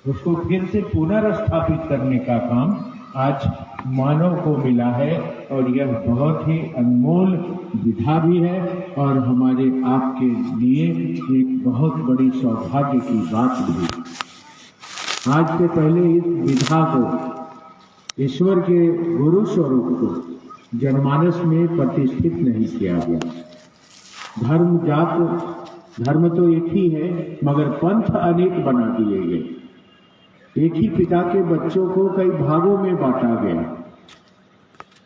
उसको फिर से पुनर्स्थापित करने का काम आज मानव को मिला है और यह बहुत ही अनमोल विधा भी है और हमारे आपके लिए एक बहुत बड़ी सौभाग्य की बात भी। आज से पहले इस विधा को, ईश्वर के गुरु स्वरूप को जनमानस में प्रतिष्ठित नहीं किया गया। धर्म जात धर्म तो एक ही है, मगर पंथ अनेक बना दिए गए। एक ही पिता के बच्चों को कई भागों में बांटा गया।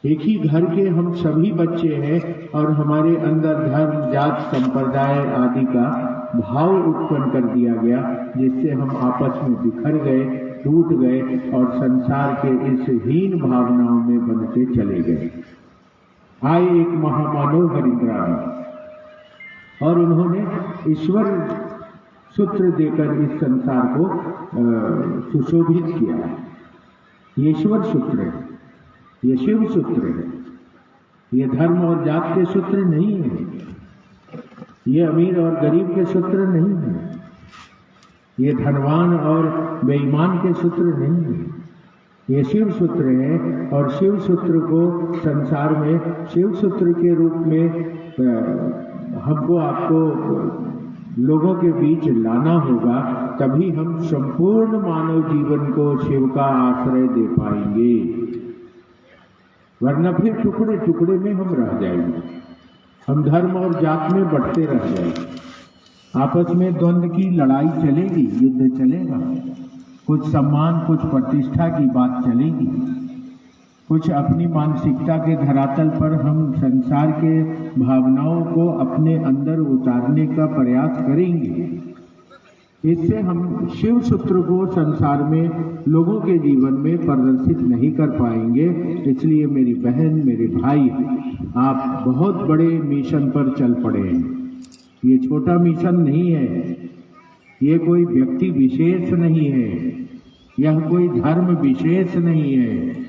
एक ही घर के हम सभी बच्चे हैं और हमारे अंदर धर्म जात संप्रदाय आदि का भाव उत्पन्न कर दिया गया, जिससे हम आपस में बिखर गए, टूट गए और संसार के इस हीन भावनाओं में बनते चले गए। आए एक महामानव हरिंद्रानाथ और उन्होंने ईश्वर सूत्र देकर इस संसार को सुशोभित किया है। ये ईश्वर सूत्र है, ये शिव सूत्र है, ये धर्म और जात के सूत्र नहीं है, ये अमीर और गरीब के सूत्र नहीं है, ये धनवान और बेईमान के सूत्र नहीं है, ये शिव सूत्र है। और शिव सूत्र को संसार में शिव सूत्र के रूप में हमको आपको लोगों के बीच लाना होगा, तभी हम संपूर्ण मानव जीवन को शिव का आश्रय दे पाएंगे, वरना फिर टुकड़े टुकड़े में हम रह जाएंगे। हम धर्म और जात में बढ़ते रह जाएंगे, आपस में द्वंद्व की लड़ाई चलेगी, युद्ध चलेगा, कुछ सम्मान कुछ प्रतिष्ठा की बात चलेगी, कुछ अपनी मानसिकता के धरातल पर हम संसार के भावनाओं को अपने अंदर उतारने का प्रयास करेंगे। इससे हम शिव सूत्र को संसार में लोगों के जीवन में प्रदर्शित नहीं कर पाएंगे। इसलिए मेरी बहन, मेरे भाई, आप बहुत बड़े मिशन पर चल पड़े हैं। ये छोटा मिशन नहीं है, ये कोई व्यक्ति विशेष नहीं है, यह कोई धर्म विशेष नहीं है,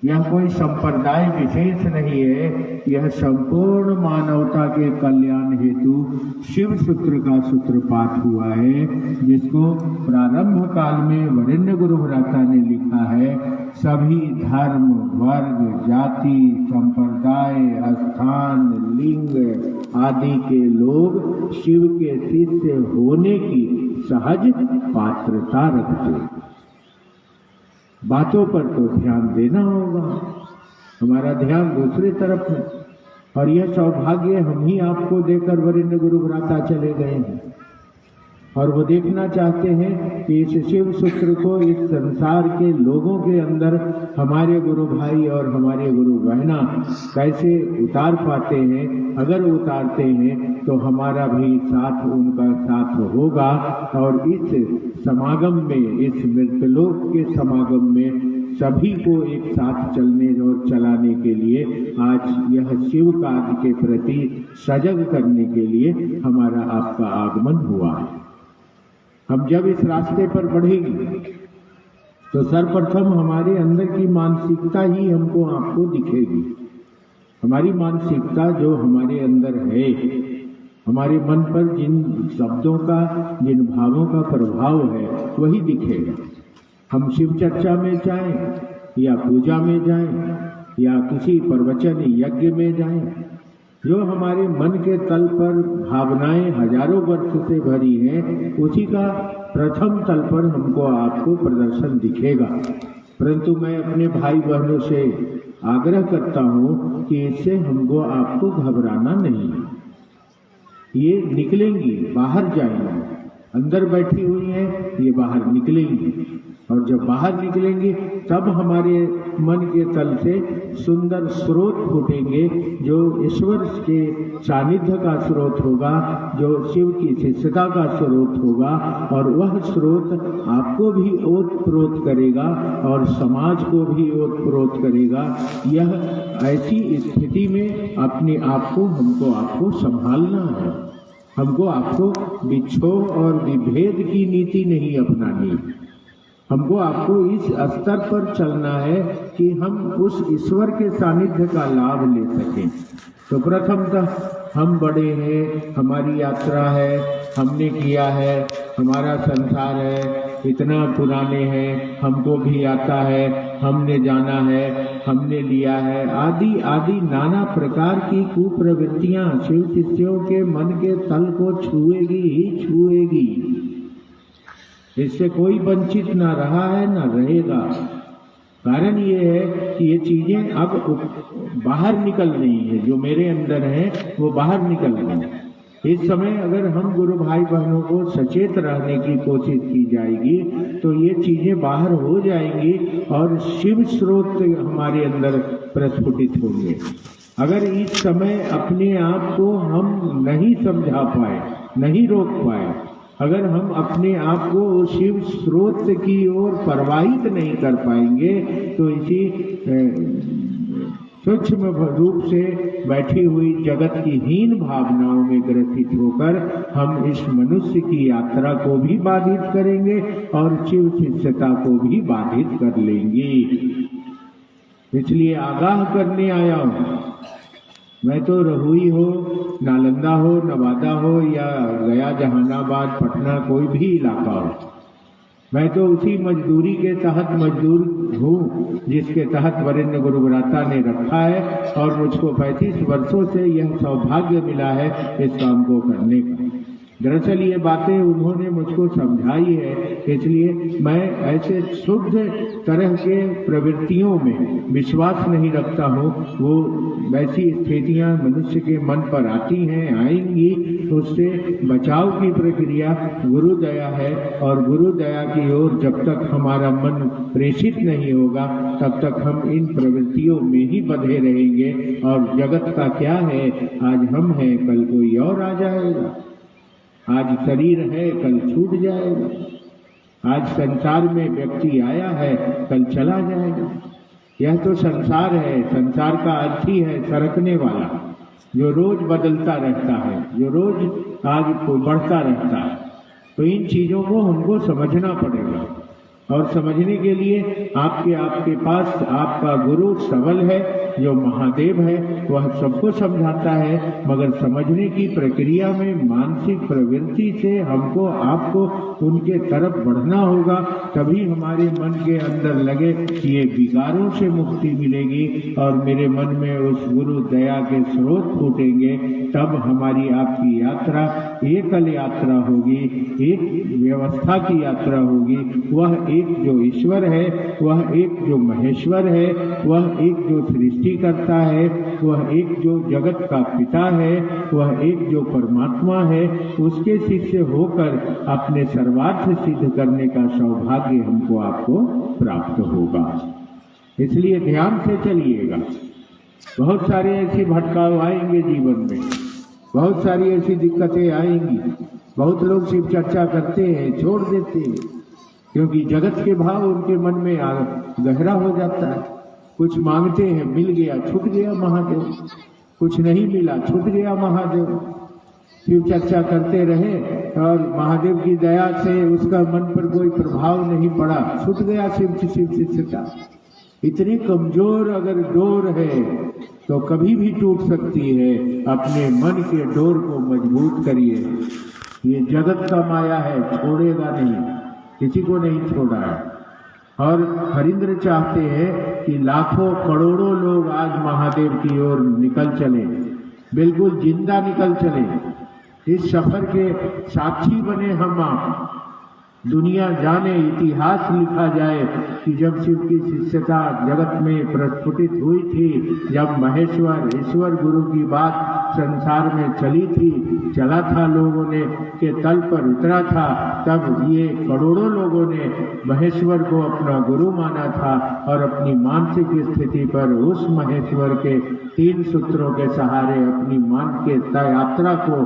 यह कोई संप्रदाय विशेष नहीं है, यह संपूर्ण मानवता के कल्याण हेतु शिव सूत्र का सूत्रपात हुआ है, जिसको प्रारंभ काल में वरेण्य गुरु भ्राता ने लिखा है। सभी धर्म, वर्ग, जाति, संप्रदाय, स्थान, लिंग आदि के लोग शिव के शिष्य होने की सहज पात्रता रखते। बातों पर तो ध्यान देना होगा, हमारा ध्यान दूसरे तरफ है। और यह सौभाग्य हम ही आपको देकर वरेण्य गुरु भ्राता चले गए हैं, और वो देखना चाहते हैं कि इस शिव सूत्र को इस संसार के लोगों के अंदर हमारे गुरु भाई और हमारे गुरु बहना कैसे उतार पाते हैं। अगर उतारते हैं तो हमारा भी साथ उनका साथ होगा, और इस समागम में, इस मृतलोक के समागम में सभी को एक साथ चलने और चलाने के लिए आज यह शिव कार्य के प्रति सजग करने के लिए हमारा आपका आगमन हुआ है। हम जब इस रास्ते पर बढ़ेंगे तो सर्वप्रथम हमारे अंदर की मानसिकता ही हमको आपको दिखेगी। हमारी मानसिकता जो हमारे अंदर है, हमारे मन पर जिन शब्दों का, जिन भावों का प्रभाव है, वही दिखेगा। हम शिव चर्चा में जाएं या पूजा में जाएं या किसी प्रवचन यज्ञ में जाएं, जो हमारे मन के तल पर भावनाएं हजारों वर्ष से भरी हैं, उसी का प्रथम तल पर हमको आपको प्रदर्शन दिखेगा। परंतु मैं अपने भाई बहनों से आग्रह करता हूँ कि इससे हमको आपको घबराना नहीं है। ये निकलेंगी, बाहर जाएंगी, अंदर बैठी हुई हैं, ये बाहर निकलेंगी, और जब बाहर निकलेंगे तब हमारे मन के तल से सुंदर स्रोत फूटेंगे, जो ईश्वर के सानिध्य का स्रोत होगा, जो शिव की शिष्यता का स्रोत होगा, और वह स्रोत आपको भी ओतप्रोत करेगा और समाज को भी ओतप्रोत करेगा। यह ऐसी स्थिति में अपने आप को हमको आपको संभालना है। हमको आपको विक्षोभ और विभेद की नीति नहीं अपनानी है। हमको आपको इस स्तर पर चलना है कि हम उस ईश्वर के सानिध्य का लाभ ले सकें। तो प्रथमतः हम बड़े हैं, हमारी यात्रा है, हमने किया है, हमारा संसार है, इतना पुराने हैं, हमको भी आता है, हमने जाना है, हमने लिया है, आदि आदि नाना प्रकार की कुप्रवृत्तियां शिव शिष्यों के मन के तल को छुएगी ही छुएगी। इससे कोई वंचित ना रहा है ना रहेगा। कारण ये है कि ये चीजें अब बाहर निकल रही है, जो मेरे अंदर है वो बाहर निकल रही है। इस समय अगर हम गुरु भाई बहनों को सचेत रहने की कोशिश की जाएगी तो ये चीजें बाहर हो जाएंगी और शिव स्रोत हमारे अंदर प्रस्फुटित होंगे। अगर इस समय अपने आप को हम नहीं समझा पाए, नहीं रोक पाए, अगर हम अपने आप को शिव स्रोत की ओर प्रवाहित नहीं कर पाएंगे तो इसी सूक्ष्म रूप से बैठी हुई जगत की हीन भावनाओं में ग्रसित होकर हम इस मनुष्य की यात्रा को भी बाधित करेंगे और शिव शिष्यता को भी बाधित कर लेंगे। इसलिए आगाह करने आया हूँ। मैं तो रहुई हो, नालंदा हो, नवादा हो या गया, जहानाबाद, पटना, कोई भी इलाका हो, मैं तो उसी मजदूरी के तहत मजदूर हूँ जिसके तहत वरेण्य गुरुव्राता ने रखा है और मुझको 35 वर्षों से यह सौभाग्य मिला है इस काम को करने का। दरअसल ये बातें उन्होंने मुझको समझाई है, इसलिए मैं ऐसे शुद्ध तरह के प्रवृत्तियों में विश्वास नहीं रखता हूँ। वो वैसी स्थितियाँ मनुष्य के मन पर आती हैं, आएंगी, उससे बचाव की प्रक्रिया गुरु दया है और गुरु दया की ओर जब तक हमारा मन प्रेषित नहीं होगा तब तक हम इन प्रवृत्तियों में ही बंधे रहेंगे। और जगत का क्या है, आज हम हैं, कल कोई और आ जाएगा। आज शरीर है, कल छूट जाएगा। आज संसार में व्यक्ति आया है, कल चला जाएगा। यह तो संसार है। संसार का अर्थ ही है सरकने वाला, जो रोज बदलता रहता है, जो रोज आगे बढ़ता रहता है। तो इन चीजों को हमको समझना पड़ेगा और समझने के लिए आपके पास आपका गुरु सबल है, जो महादेव है, वह सबको समझाता है। मगर समझने की प्रक्रिया में मानसिक प्रवृत्ति से हमको आपको उनके तरफ बढ़ना होगा, तभी हमारे मन के अंदर लगे कि ये विकारों से मुक्ति मिलेगी और मेरे मन में उस गुरु दया के स्रोत फूटेंगे। तब हमारी आपकी यात्रा एकल यात्रा होगी, एक व्यवस्था की यात्रा होगी। वह एक जो ईश्वर है, वह एक जो महेश्वर है, वह एक जो सृष्टि करता है, वह एक जो जगत का पिता है, वह एक जो परमात्मा है, उसके शिष्य होकर अपने सर्वार्थ सिद्ध करने का सौभाग्य हमको आपको प्राप्त होगा। इसलिए ध्यान से चलिएगा। बहुत सारे ऐसी भटकाव आएंगे जीवन में, बहुत सारी ऐसी दिक्कतें आएंगी। बहुत लोग शिव चर्चा करते हैं, छोड़ देते हैं, क्योंकि जगत के भाव उनके मन में गहरा हो जाता है। कुछ मांगते हैं, मिल गया, छूट गया महादेव। कुछ नहीं मिला, छूट गया महादेव। शिव चर्चा करते रहे और महादेव की दया से उसका मन पर कोई प्रभाव नहीं पड़ा, छूट गया शिव शिष्यता। इतनी कमजोर अगर डोर है तो कभी भी टूट सकती है। अपने मन के डोर को मजबूत करिए। ये जगत का माया है, छोड़ेगा नहीं, किसी को नहीं छोड़ा है। और हरिंद्र चाहते हैं कि लाखों करोड़ों लोग आज महादेव की ओर निकल चले, बिल्कुल जिंदा निकल चले। इस सफर के साक्षी बने हम आप। दुनिया जाने, इतिहास लिखा जाए कि जब शिव की शिष्यता जगत में प्रस्फुटित हुई थी, जब महेश्वर ईश्वर गुरु की बात संसार में चली थी, चला था, लोगों ने के तल पर उतरा था, तब ये करोड़ों लोगों ने महेश्वर को अपना गुरु माना था और अपनी मानसिक स्थिति पर उस महेश्वर के 3 सूत्रों के सहारे अपनी मानसिक यात्रा को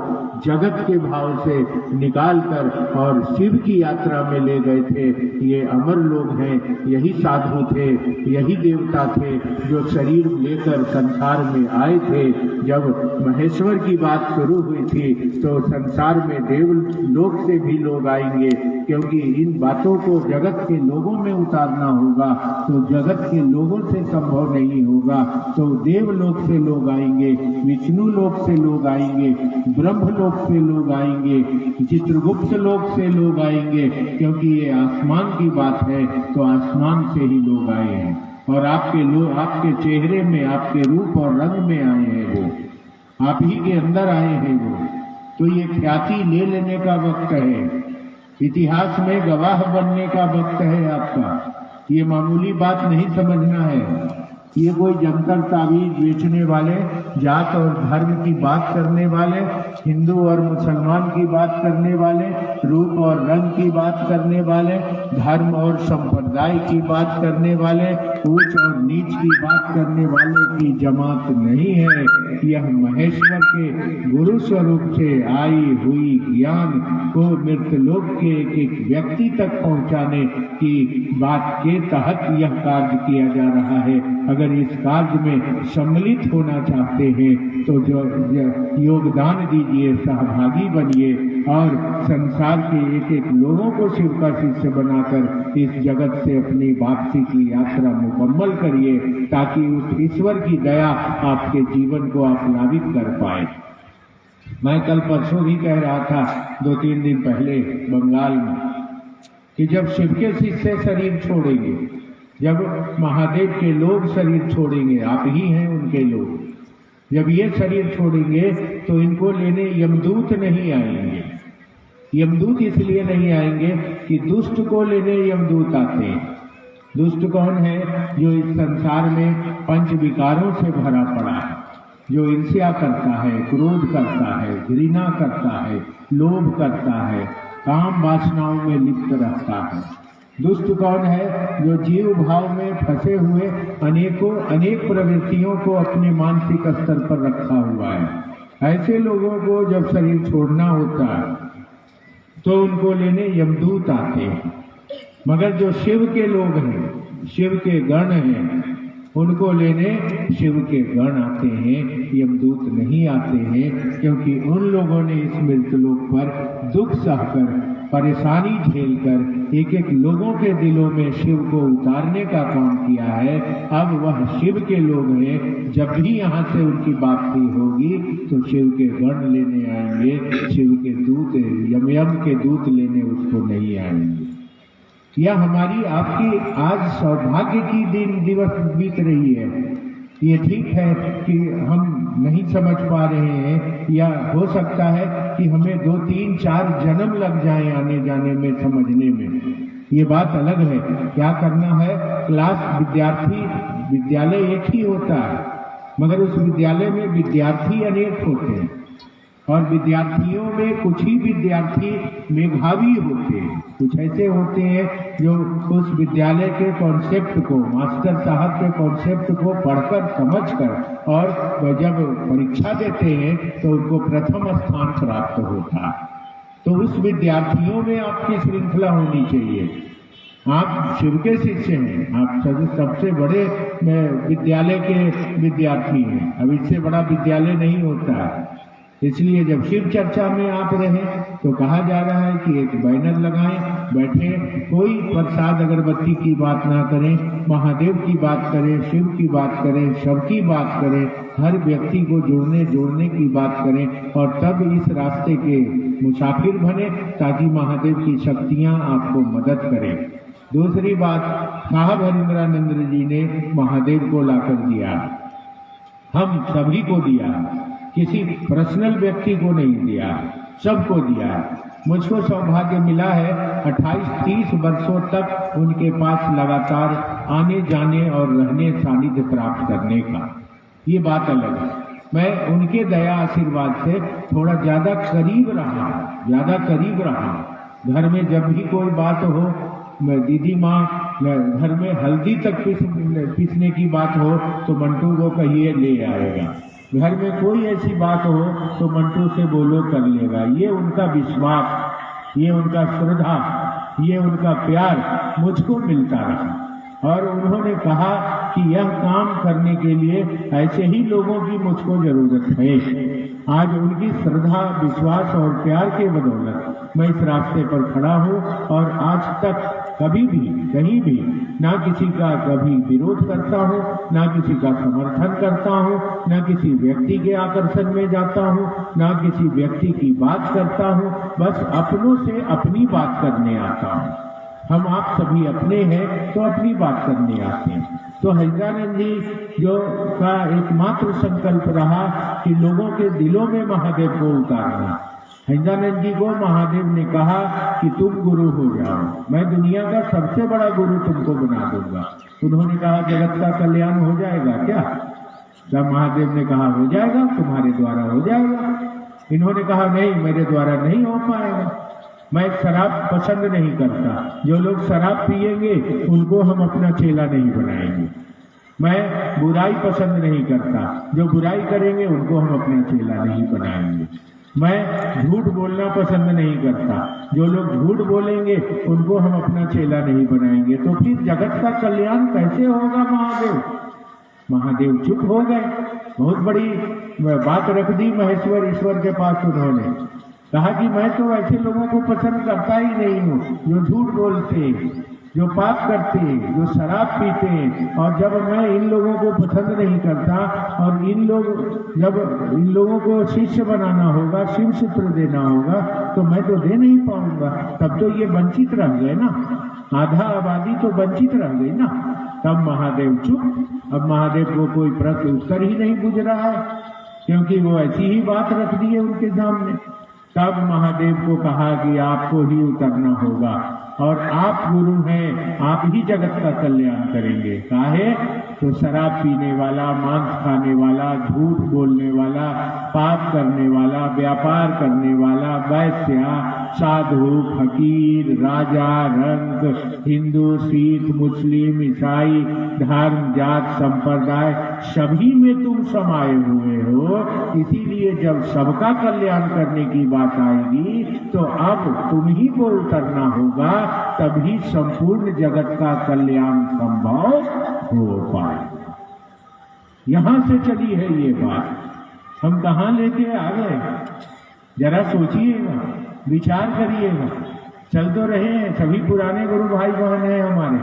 जगत के भाव से निकालकर और शिव की यात्रा में ले गए थे। ये अमर लोग हैं, यही साधु थे, यही देवता थे जो शरीर लेकर संसार में आए थे। जब महेश्वर की बात शुरू हुई थी तो संसार में देव लोक से भी लोग आएंगे, क्योंकि इन बातों को जगत के लोगों में उतारना होगा, तो जगत के लोगों से संभव नहीं होगा। तो देवलोक से लोग आएंगे, विष्णु लोक से लोग आएंगे, ब्रह्मलोक से लोग आएंगे, चित्रगुप्त लोक से लोग आएंगे, क्योंकि ये आसमान की बात है, तो आसमान से ही लोग आए हैं। और आपके लोग आपके चेहरे में, आपके रूप और रंग में आए हैं, वो आप ही के अंदर आए हैं वो। तो ये ख्याति ले लेने का वक्त है, इतिहास में गवाह बनने का वक्त है आपका। ये मामूली बात नहीं समझना है। ये कोई जंतर तावीज बेचने वाले, जात और धर्म की बात करने वाले, हिंदू और मुसलमान की बात करने वाले, रूप और रंग की बात करने वाले, धर्म और संप्रदाय की बात करने वाले, ऊंच और नीच की बात करने वाले की जमात नहीं है। यह महेश्वर के गुरु स्वरूप से आई हुई ज्ञान को मृतलोक के एक व्यक्ति तक पहुंचाने की बात के तहत यह कार्य किया जा रहा है। अगर इस कार्य में सम्मिलित होना चाहते हैं तो जो योगदान दीजिए, सहभागी बनिए और संसार के एक एक लोगों को शिव का शिष्य बनाकर इस जगत से अपनी वापसी की यात्रा मुकम्मल करिए, ताकि उस ईश्वर की दया आपके जीवन को आप्लावित कर पाए। मैं कल परसों भी कह रहा था, 2-3 दिन पहले बंगाल में, कि जब शिव के शिष्य शरीर छोड़ेंगे, जब महादेव के लोग शरीर छोड़ेंगे, आप ही हैं उनके लोग, जब ये शरीर छोड़ेंगे तो इनको लेने यमदूत नहीं आएंगे। यमदूत इसलिए नहीं आएंगे कि दुष्ट को लेने यमदूत आते हैं। दुष्ट कौन है? जो इस संसार में पंच विकारों से भरा पड़ा है, जो ईर्ष्या करता है, क्रोध करता है, घृणा करता है, लोभ करता है, काम वासनाओं में लिप्त रहता है। दुष्ट कौन है? जो जीव भाव में फंसे हुए अनेक प्रवृत्तियों को अपने मानसिक स्तर पर रखा हुआ है। ऐसे लोगों को जब शरीर छोड़ना होता है तो उनको लेने यमदूत आते हैं। मगर जो शिव के लोग हैं, शिव के गण हैं, उनको लेने शिव के गण आते हैं, यमदूत नहीं आते हैं। क्योंकि उन लोगों ने इस मृतलोक पर दुख सहकर, परेशानी झेलकर एक एक लोगों के दिलों में शिव को उतारने का काम किया है। अब वह शिव के लोग हैं। जब भी यहाँ से उनकी वापसी होगी तो शिव के गण लेने आएंगे, शिव के दूत, यम के दूत लेने उसको नहीं आएंगे। यह हमारी आपकी आज सौभाग्य की दिवस बीत रही है। ये ठीक है कि हम नहीं समझ पा रहे हैं, या हो सकता है कि हमें 2-3-4 जन्म लग जाएं आने जाने में, समझने में। ये बात अलग है। क्या करना है? क्लास विद्यालय एक ही होता है, मगर उस विद्यालय में विद्यार्थी अनेक होते हैं, और विद्यार्थियों में कुछ ही विद्यार्थी मेधावी होते हैं। कुछ ऐसे होते हैं जो उस विद्यालय के कॉन्सेप्ट को, मास्टर साहब के कॉन्सेप्ट को पढ़कर, समझकर, और जब परीक्षा देते हैं तो उनको प्रथम स्थान प्राप्त होता है। तो उस विद्यार्थियों में आपकी श्रृंखला होनी चाहिए। आप शिव के शिष्य हैं, आप सबसे बड़े विद्यालय के विद्यार्थी हैं। अब इससे बड़ा विद्यालय नहीं होता है। इसलिए जब शिव चर्चा में आप रहें तो कहा जा रहा है कि एक बैनर लगाएं, बैठे, कोई प्रसाद अगरबत्ती की बात ना करें, महादेव की बात करें, शिव की बात करें, सबकी बात करें, हर व्यक्ति को जोड़ने की बात करें, और तब इस रास्ते के मुसाफिर बने, ताकि महादेव की शक्तियां आपको मदद करें। दूसरी बात, साहब हरिंद्रानंद जी ने महादेव को लाकर दिया, हम सभी को दिया, किसी पर्सनल व्यक्ति को नहीं दिया, सबको दिया। मुझको सौभाग्य मिला है 28-30 वर्षों तक उनके पास लगातार आने जाने और रहने, सानिध्य प्राप्त करने का। ये बात अलग है। मैं उनके दया आशीर्वाद से थोड़ा ज्यादा करीब रहा। घर में जब भी कोई बात हो, दीदी माँ घर में हल्दी तक पीसने की बात हो तो मंटू को कहिए ले आएगा। घर में कोई ऐसी बात हो तो मंटू से बोलो कर लेगा। ये उनका विश्वास, ये उनका श्रद्धा, ये उनका प्यार मुझको मिलता रहा। और उन्होंने कहा कि यह काम करने के लिए ऐसे ही लोगों की मुझको जरूरत है। आज उनकी श्रद्धा, विश्वास और प्यार के बदौलत मैं इस रास्ते पर खड़ा हूँ और आज तक कभी भी कहीं भी ना किसी का कभी विरोध करता हूँ, ना किसी का समर्थन करता हूँ, ना किसी व्यक्ति के आकर्षण में जाता हूँ, ना किसी व्यक्ति की बात करता हूँ। बस अपनों से अपनी बात करने आता हूँ। हम आप सभी अपने हैं तो अपनी बात करने आते हैं। तो हरिद्रानंद जी जो का एकमात्र संकल्प रहा कि लोगों के दिलों में महादेव को उतारना। हरिद्रानंद जी को महादेव ने कहा कि तुम गुरु हो जाओ, मैं दुनिया का सबसे बड़ा गुरु तुमको बना दूंगा। उन्होंने कहा जगत का कल्याण हो जाएगा क्या? तब महादेव ने कहा हो जाएगा, तुम्हारे द्वारा हो जाएगा। इन्होंने कहा नहीं, मेरे द्वारा नहीं हो पाएगा। मैं शराब पसंद नहीं करता, जो लोग शराब पिएंगे उनको हम अपना चेला नहीं बनाएंगे। मैं बुराई पसंद नहीं करता, जो बुराई करेंगे उनको हम अपना चेला नहीं बनाएंगे। मैं झूठ बोलना पसंद नहीं करता, जो लोग झूठ बोलेंगे उनको हम अपना चेला नहीं बनाएंगे। तो फिर जगत का कल्याण कैसे होगा महादेव? महादेव चुप हो गए। बहुत बड़ी बात रख दी महेश्वर ईश्वर के पास। उन्होंने कहा कि मैं तो ऐसे लोगों को पसंद करता ही नहीं हूँ जो झूठ बोलते, जो पाप करते, जो शराब पीते। और जब मैं इन लोगों को पसंद नहीं करता और जब इन लोगों को शिष्य बनाना होगा, शिव सूत्र देना होगा, तो मैं तो दे नहीं पाऊंगा। तब तो ये वंचित रह गए ना, आधा आबादी तो वंचित रह गई ना। तब महादेव चुप। अब महादेव को कोई प्रश्न उत्तर ही नहीं बुझ रहा है, क्योंकि वो ऐसी ही बात रख दी है उनके सामने। तब महादेव को कहा कि आपको ही उतरना होगा और आप गुरु हैं, आप ही जगत का कल्याण करेंगे। काहे? तो शराब पीने वाला, मांस खाने वाला, झूठ बोलने वाला, पाप करने वाला, व्यापार करने वाला, वैश्या, साधु, फकीर, राजा, रंग, हिंदू, सिख, मुस्लिम, ईसाई, धर्म, जात, संप्रदाय, सभी में तुम समाये हुए हो। इसीलिए जब सबका कल्याण करने की बात आएगी तो अब तुम ही को उतरना होगा, तभी संपूर्ण जगत का कल्याण संभव हो पाएगा। यहां से चली है ये बात। हम कहां लेके आ गए? जरा सोचिएगा, विचार करिएगा। चल तो रहे हैं, सभी पुराने गुरु भाई बहन हैं हमारे,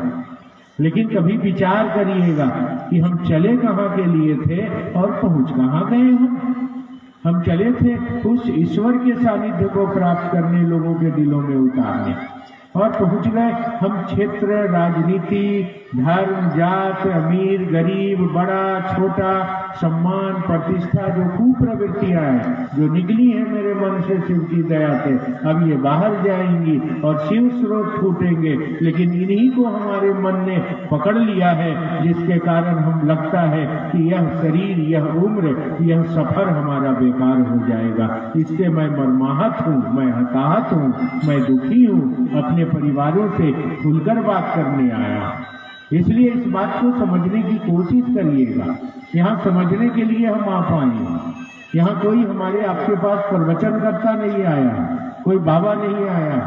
लेकिन कभी विचार करिएगा कि हम चले कहाँ के लिए थे और पहुंच कहाँ गए। हम चले थे उस ईश्वर के सानिध्य को प्राप्त करने, लोगों के दिलों में उतारने, और पहुंच गए हम क्षेत्र, राजनीति, धर्म, जात, अमीर, गरीब, बड़ा, छोटा, सम्मान, प्रतिष्ठा, जो कुप्रवृत्तियां हैं जो निकली है मेरे मन से शिव की दया से, अब ये बाहर जाएंगी और शिव स्रोत फूटेंगे। लेकिन इन्हीं को हमारे मन ने पकड़ लिया है, जिसके कारण हम लगता है कि यह शरीर, यह उम्र, यह सफर हमारा बेकार हो जाएगा। इससे मैं मर्माहत हूँ, मैं हताहत हूँ, मैं दुखी हूँ। अपने परिवारों से खुलकर बात करने आया। इसलिए इस बात को समझने की कोशिश करिएगा। यहाँ समझने के लिए हम आ पाए। यहाँ कोई हमारे आपके पास प्रवचन करता नहीं आया, कोई बाबा नहीं आया।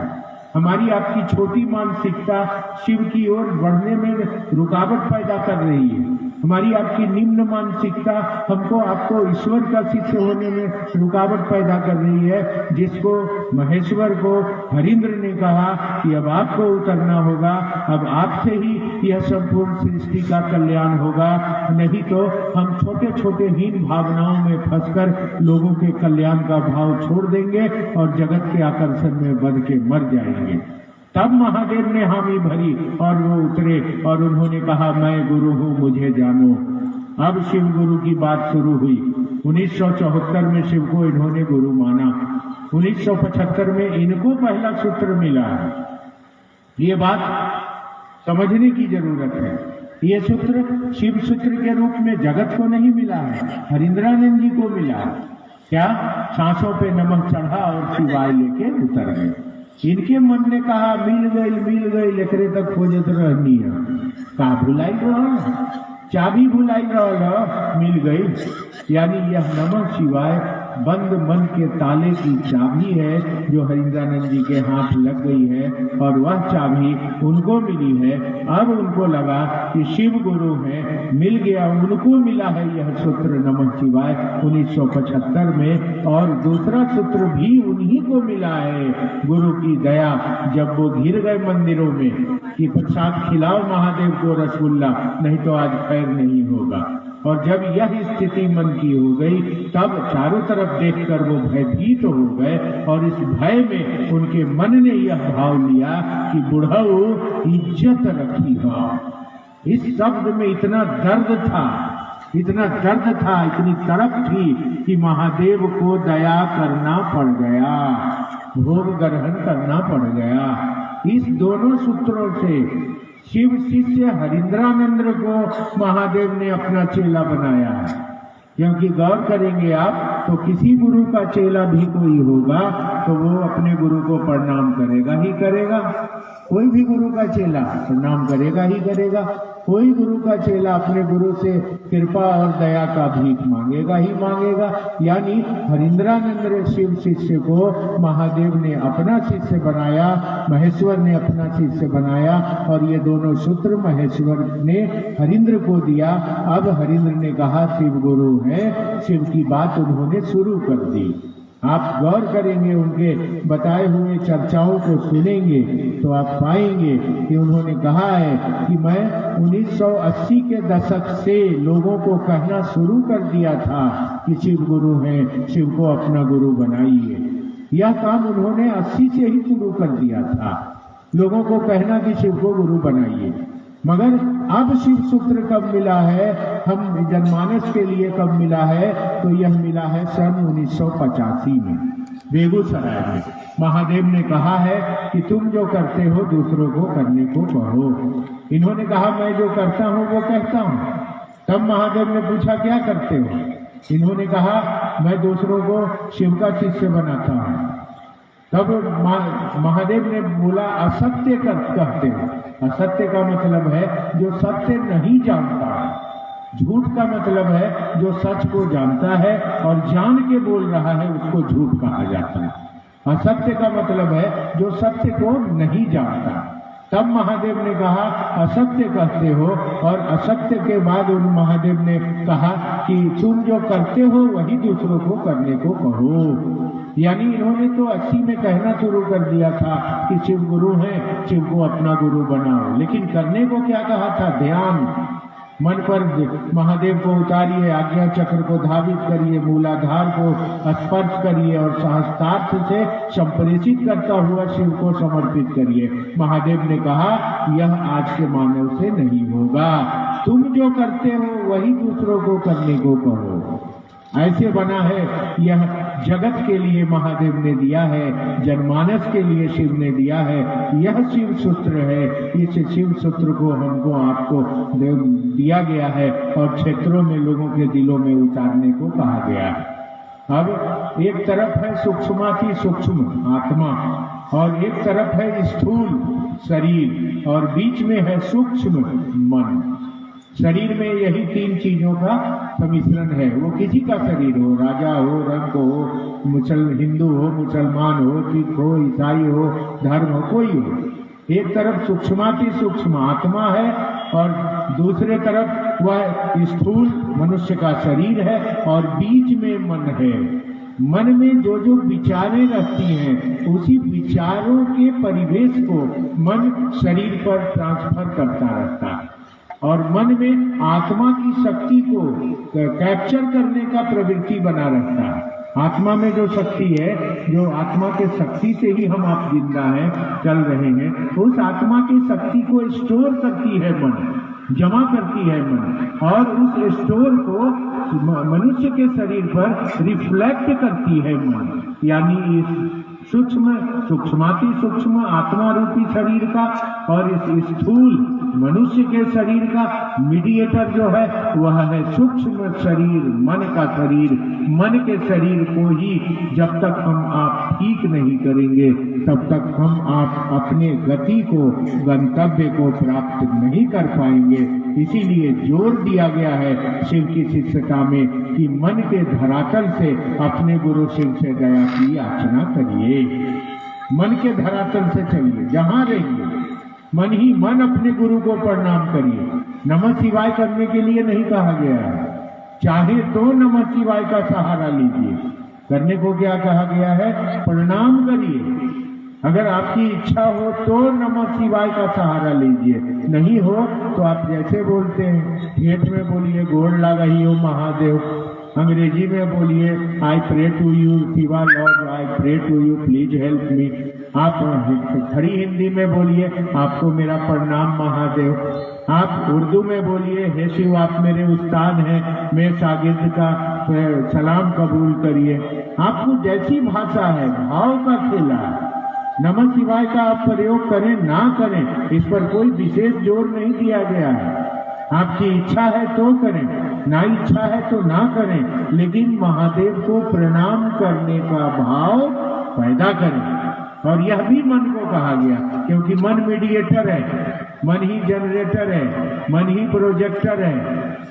हमारी आपकी छोटी मानसिकता शिव की ओर बढ़ने में रुकावट पैदा कर रही है। हमारी आपकी निम्न मानसिकता हमको आपको ईश्वर का शिष्य होने में रुकावट पैदा कर रही है, जिसको महेश्वर को हरिंद्र ने कहा कि अब आपको उतरना होगा, अब आपसे ही यह संपूर्ण सृष्टि का कल्याण होगा। नहीं तो हम छोटे छोटे हीन भावनाओं में फंसकर लोगों के कल्याण का भाव छोड़ देंगे और जगत के आकर्षण में बंध के मर जाएंगे। तब महादेव ने हामी भरी और वो उतरे और उन्होंने कहा मैं गुरु हूँ, मुझे जानो। अब शिव गुरु की बात शुरू हुई। 1974 में शिव को इन्होंने गुरु माना। 1975 में इनको पहला सूत्र मिला है। ये बात समझने की जरूरत है। ये सूत्र शिव सूत्र के रूप में जगत को नहीं मिला है, हरिंद्रानंद जी को मिला है। क्या? सांसों पे नमक चढ़ा और शिवाय लेके उतर गए। इनके मन ने कहा मिल गई लेकरे तक खोजत रहनी है। का भुलाई रहा, चाबी भुलाई रहा, मिल गई। यानी यह नमः शिवाय बंद मन के ताले की चाबी है जो हरिंद्रानंद जी के हाथ लग गई है और वह चाबी उनको मिली है। अब उनको लगा कि शिव गुरु है, मिल गया, उनको मिला है यह सूत्र नमः शिवाय 1975 में। और दूसरा सूत्र भी उन्हीं को मिला है, गुरु की दया। जब वो घिर गए मंदिरों में कि प्रसाद खिलाओ महादेव को रसगुल्ला, नहीं तो आज खैर नहीं होगा। और जब यह स्थिति मन की हो गई तब चारों तरफ देखकर वो भयभीत हो गए और इस भय में उनके मन ने यह भाव लिया कि बुढ़ऊ इज्जत रखी हो। इस शब्द में इतना दर्द था, इतना दर्द था, इतनी तड़प थी कि महादेव को दया करना पड़ गया, भोग ग्रहण करना पड़ गया। इस दोनों सूत्रों से शिव शिष्य हरिंद्रानंद को महादेव ने अपना चेला बनाया है। क्योंकि गौर करेंगे आप तो किसी गुरु का चेला भी कोई होगा तो वो अपने गुरु को प्रणाम करेगा ही करेगा। कोई भी गुरु का चेला प्रणाम करेगा ही करेगा। कोई गुरु का चेला अपने गुरु से कृपा और दया का भीख मांगेगा ही मांगेगा। यानी हरिंद्रानंद शिव शिष्य को महादेव ने अपना शिष्य बनाया, महेश्वर ने अपना शिष्य बनाया और ये दोनों सूत्र महेश्वर ने हरिंद्र को दिया। अब हरिंद्र ने कहा शिव गुरु है, शिव की बात उन्होंने शुरू कर दी। आप गौर करेंगे, उनके बताए हुए चर्चाओं को सुनेंगे तो आप पाएंगे कि उन्होंने कहा है कि मैं 1980 के दशक से लोगों को कहना शुरू कर दिया था कि शिव गुरु हैं, शिव को अपना गुरु बनाइए। यह काम उन्होंने 80 से ही शुरू कर दिया था, लोगों को कहना कि शिव को गुरु बनाइए। मगर अब शिव सूत्र कब मिला है, हम जनमानस के लिए कब मिला है, तो यह मिला है सन 1985 में बेगूसराय में। महादेव ने कहा है कि तुम जो करते हो दूसरों को करने को कहो। इन्होंने कहा मैं जो करता हूँ वो कहता हूँ। तब महादेव ने पूछा क्या करते हो? इन्होंने कहा मैं दूसरों को शिव का शिष्य बनाता हूँ। तब महादेव ने बोला असत्य कहते हो। असत्य का मतलब है जो सत्य नहीं जानता। झूठ का मतलब है जो सच को जानता है और जान के बोल रहा है उसको झूठ कहा जाता है। असत्य का मतलब है जो सत्य को नहीं जानता। तब महादेव ने कहा असत्य कहते हो, और असत्य के बाद उन महादेव ने कहा कि तुम जो करते हो वही दूसरों को करने को कहो। यानी इन्होंने तो 80 में कहना शुरू कर दिया था कि शिव गुरु है, शिव को अपना गुरु बनाओ, लेकिन करने को क्या कहा था? ध्यान। मन पर महादेव को उतारिए, आज्ञा चक्र को धावित करिए, मूलाधार को स्पर्श करिए और सहस्त्रार्थ से संप्रेषित करता हुआ शिव को समर्पित करिए। महादेव ने कहा यह आज के मानव से नहीं होगा, तुम जो करते हो वही दूसरों को करने को कहो। ऐसे बना है, यह जगत के लिए महादेव ने दिया है, जनमानस के लिए शिव ने दिया है। यह शिव सूत्र है, इस शिव सूत्र को हमको आपको दिया गया है और क्षेत्रों में लोगों के दिलों में उतारने को कहा गया है। अब एक तरफ है सूक्ष्माति सूक्ष्म आत्मा और एक तरफ है स्थूल शरीर और बीच में है सूक्ष्म मन। शरीर में यही तीन चीजों का सम्मिश्रण है। वो किसी का शरीर हो, राजा हो, रंग हो, हिंदू हो, मुसलमान हो, सिख हो, ईसाई हो, धर्म हो, कोई हो। एक तरफ सूक्ष्माति सूक्ष्म आत्मा है और दूसरे तरफ वह स्थूल मनुष्य का शरीर है और बीच में मन है। मन में जो जो विचारें रहती हैं उसी विचारों के परिवेश को मन शरीर पर ट्रांसफर करता रहता है और मन में आत्मा की शक्ति को कैप्चर करने का प्रवृत्ति बना रहता है। आत्मा में जो शक्ति है, जो आत्मा के शक्ति से ही हम आप जिंदा हैं, चल रहे हैं, उस आत्मा की शक्ति को स्टोर करती है मन, जमा करती है मन और उस स्टोर को मनुष्य के शरीर पर रिफ्लेक्ट करती है मन। यानी इस सूक्ष्माति सूक्ष्म आत्मा रूपी शरीर का और इस स्थूल मनुष्य के शरीर का मीडिएटर जो है वह है सूक्ष्म शरीर, मन का शरीर। मन के शरीर को ही जब तक हम आप ठीक नहीं करेंगे तब तक हम आप अपने गति को, गंतव्य को प्राप्त नहीं कर पाएंगे। इसीलिए जोर दिया गया है शिव की शिष्यता में कि मन के धरातल से अपने गुरु शिव से दया की याचना करिए। मन के धरातल से चलिए, जहां रहिए मन ही मन अपने गुरु को प्रणाम करिए। नमः शिवाय करने के लिए नहीं कहा गया है, चाहे तो नमः शिवाय का सहारा लीजिए। करने को क्या कहा गया है? प्रणाम करिए। अगर आपकी इच्छा हो तो नमः शिवाय का सहारा लीजिए, नहीं हो तो आप जैसे बोलते हैं ठेठ में बोलिए गोड़ लगाई हो महादेव, अंग्रेजी में बोलिए I pray to you Shiva lord, I pray to you please help me. आप खड़ी हिंदी में बोलिए आपको मेरा प्रणाम महादेव। आप उर्दू में बोलिए हे शिव आप मेरे उस्ताद हैं, मैं शागिर्द का सलाम कबूल करिए। आपको जैसी भाषा है, भाव का खेला है, नमः शिवाय का आप प्रयोग करें ना करें इस पर कोई विशेष जोर नहीं दिया गया है। आपकी इच्छा है तो करें, ना इच्छा है तो ना करें, लेकिन महादेव को प्रणाम करने का भाव पैदा करें। और यह भी मन को कहा गया, क्योंकि मन मीडिएटर है, मन ही जनरेटर है, मन ही प्रोजेक्टर है,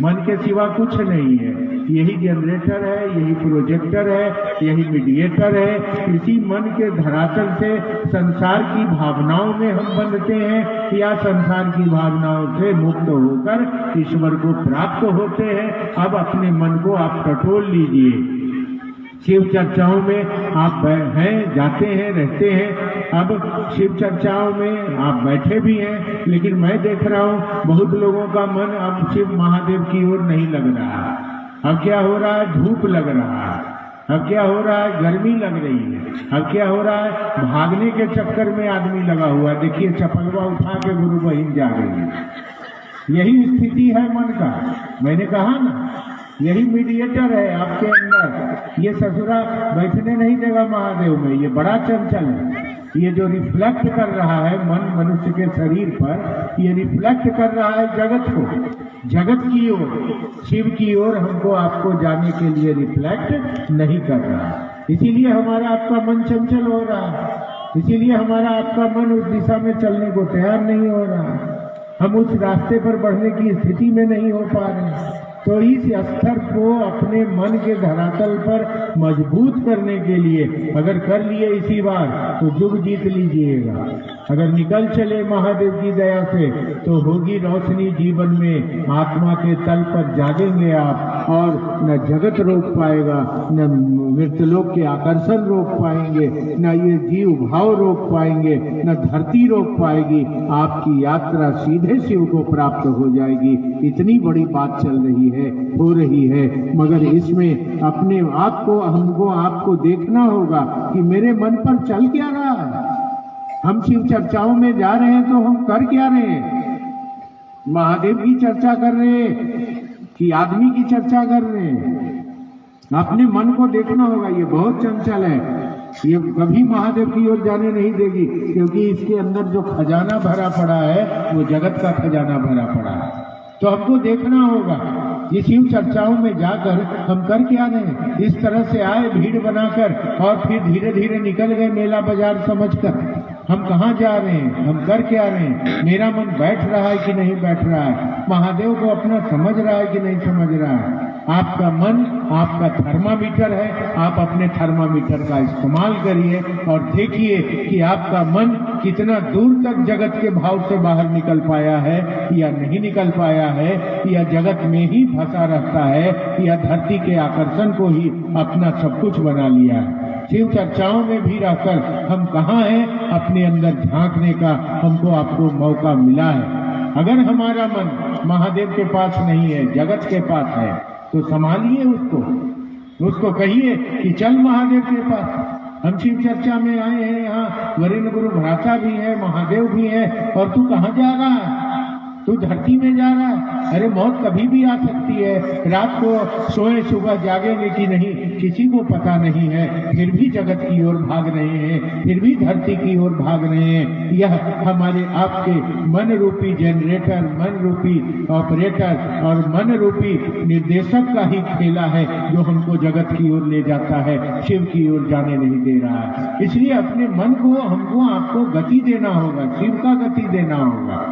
मन के सिवा कुछ नहीं है। यही जनरेटर है, यही प्रोजेक्टर है, यही मीडिएटर है। इसी मन के धरातल से संसार की भावनाओं में हम बंधते हैं या संसार की भावनाओं से मुक्त होकर ईश्वर को प्राप्त होते हैं। अब अपने मन को आप टटोल लीजिए। शिव चर्चाओं में आप हैं, जाते हैं, रहते हैं। अब शिव चर्चाओं में आप बैठे भी हैं, लेकिन मैं देख रहा हूँ बहुत लोगों का मन अब शिव महादेव की ओर नहीं लग रहा है। अब क्या हो रहा है? धूप लग रहा है। अब क्या हो रहा है? गर्मी लग रही है। अब क्या हो रहा है? भागने के चक्कर में आदमी लगा हुआ है। देखिए चपलवा उठा के गुरु बहिन जा रही है। यही स्थिति है मन का। मैंने कहा ना, यही मीडिएटर है आपके अंदर। ये ससुरा बैठने नहीं देगा महादेव में, ये बड़ा चंचल है। ये जो रिफ्लेक्ट कर रहा है मन मनुष्य के शरीर पर, ये रिफ्लेक्ट कर रहा है जगत को, जगत की ओर, शिव की ओर हमको आपको जाने के लिए रिफ्लेक्ट नहीं कर रहा है। इसीलिए हमारा आपका मन चंचल हो रहा है, इसीलिए हमारा आपका मन उस दिशा में चलने को तैयार नहीं हो रहा। हम उस रास्ते पर बढ़ने की स्थिति में नहीं हो पा रहे। तो इस स्तर को अपने मन के धरातल पर मजबूत करने के लिए अगर कर लिए इसी बार तो युग जीत लीजिएगा। अगर निकल चले महादेव की दया से तो होगी रोशनी जीवन में, आत्मा के तल पर जागेंगे आप और न जगत रोक पाएगा, न मृतलोक के आकर्षण रोक पाएंगे, न ये जीव भाव रोक पाएंगे, न धरती रोक पाएगी। आपकी यात्रा सीधे शिव को प्राप्त हो जाएगी। इतनी बड़ी बात चल रही है, हो रही है, मगर इसमें अपने आप को, हमको आपको देखना होगा कि मेरे मन पर चल क्या रहा है। हम शिव चर्चाओं में जा रहे हैं तो हम कर क्या रहे हैं? महादेव की चर्चा कर रहे हैं कि आदमी की चर्चा कर रहे हैं? अपने मन को देखना होगा। ये बहुत चंचल है, ये कभी महादेव की ओर जाने नहीं देगी, क्योंकि इसके अंदर जो खजाना भरा पड़ा है वो जगत का खजाना भरा पड़ा है। तो हमको देखना होगा ये शिव चर्चाओं में जाकर हम कर क्या रहे हैं। इस तरह से आए भीड़ बनाकर और फिर धीरे धीरे निकल गए मेला बाजार समझकर। हम कहाँ जा रहे हैं? हम कर क्या रहे हैं? मेरा मन बैठ रहा है कि नहीं बैठ रहा है? महादेव को अपना समझ रहा है कि नहीं समझ रहा है? आपका मन आपका थर्मामीटर है, आप अपने थर्मामीटर का इस्तेमाल करिए और देखिए कि आपका मन कितना दूर तक जगत के भाव से बाहर निकल पाया है या नहीं निकल पाया है, या जगत में ही फंसा रहता है, या धरती के आकर्षण को ही अपना सब कुछ बना लिया है। शिव चर्चाओं में भी रहकर हम कहाँ हैं, अपने अंदर झांकने का हमको आपको मौका मिला है। अगर हमारा मन महादेव के पास नहीं है, जगत के पास है, तो संभालिए उसको कहिए कि चल महादेव के पास। हम शिव चर्चा में आए हैं, यहाँ वरिष्ठ गुरु भ्राता भी है, महादेव भी है, और तू कहाँ जा रहा है? तू धरती में जा रहा है, अरे मौत कभी भी आ सकती है, रात को सोए सुबह जागेंगे कि नहीं किसी को पता नहीं है, फिर भी जगत की ओर भाग रहे हैं, फिर भी धरती की ओर भाग रहे हैं। यह हमारे आपके मन रूपी जनरेटर, मन रूपी ऑपरेटर और मन रूपी निर्देशक का ही खेला है जो हमको जगत की ओर ले जाता है, शिव की ओर जाने नहीं दे रहा है। इसलिए अपने मन को हमको आपको गति देना होगा, शिव का गति देना होगा।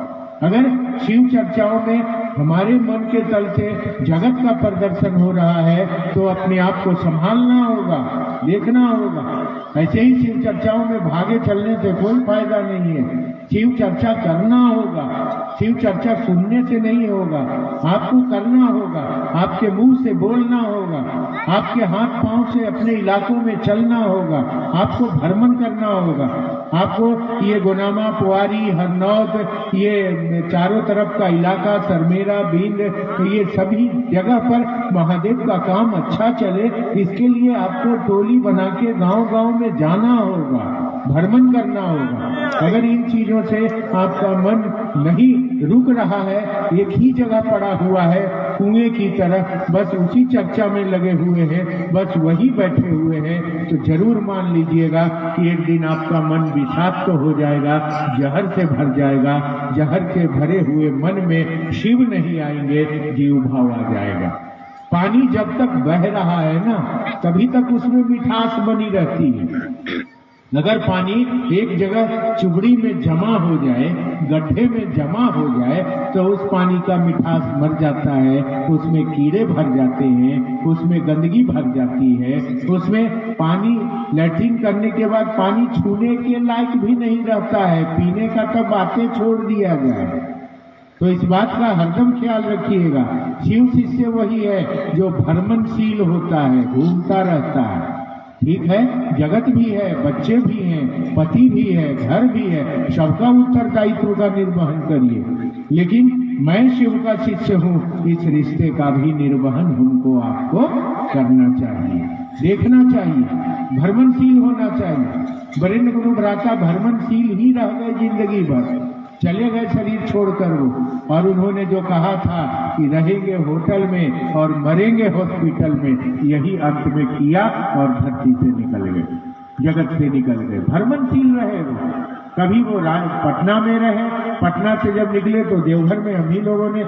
अगर शिव चर्चाओं में हमारे मन के तल से जगत का प्रदर्शन हो रहा है तो अपने आप को संभालना होगा, देखना होगा। ऐसे ही शिव चर्चाओं में भागे चलने से कोई फायदा नहीं है। शिव चर्चा करना होगा, शिव चर्चा सुनने से नहीं होगा, आपको करना होगा, आपके मुंह से बोलना होगा, आपके हाथ पांव से अपने इलाकों में चलना होगा, आपको भ्रमण करना होगा, आपको ये गोनामा, पुआरी, हरनौत, ये चारों तरफ का इलाका, सरमेरा, बींद, ये सभी जगह पर महादेव का काम अच्छा चले, इसके लिए आपको टोली बना के गांव-गांव में जाना होगा, भ्रमण करना होगा। अगर इन चीजों से आपका मन नहीं रुक रहा है, एक ही जगह पड़ा हुआ है कुएं की तरह, बस उसी चर्चा में लगे हुए हैं, बस वही बैठे हुए हैं, तो जरूर मान लीजिएगा कि एक दिन आपका मन विषाक्त हो जाएगा, जहर से भर जाएगा। जहर से भरे हुए मन में शिव नहीं आएंगे, जीव भाव आ जाएगा। पानी जब तक बह रहा है ना, तभी तक उसमें मिठास बनी रहती है। अगर पानी एक जगह चुबड़ी में जमा हो जाए, गड्ढे में जमा हो जाए, तो उस पानी का मिठास मर जाता है, उसमें कीड़े भर जाते हैं, उसमें गंदगी भर जाती है, उसमें पानी लैट्रिन करने के बाद पानी छूने के लायक भी नहीं रहता है, पीने का तो बातें छोड़ दिया जाए। तो इस बात का हरदम ख्याल रखिएगा। शिव शिष्य वही है जो भ्रमणशील होता है, घूमता रहता है। ठीक है, जगत भी है, बच्चे भी हैं, पति भी है, घर भी है, सबका उत्तरदायित्व का निर्वहन करिए। लेकिन मैं शिव का शिष्य हूँ, इस रिश्ते का भी निर्वहन हमको आपको करना चाहिए, देखना चाहिए, भ्रमणशील होना चाहिए। वरेण्य गुरु भ्राता भ्रमणशील ही रह गए जिंदगी भर, चले गए शरीर छोड़कर वो, और उन्होंने जो कहा था कि रहेंगे होटल में और मरेंगे हॉस्पिटल में, यही अंत में किया और धरती से निकल गए, जगत से निकल गए। भ्रमणशील रहे वो, कभी वो पटना में रहे, पटना से जब निकले तो देवघर में हम ही लोगों ने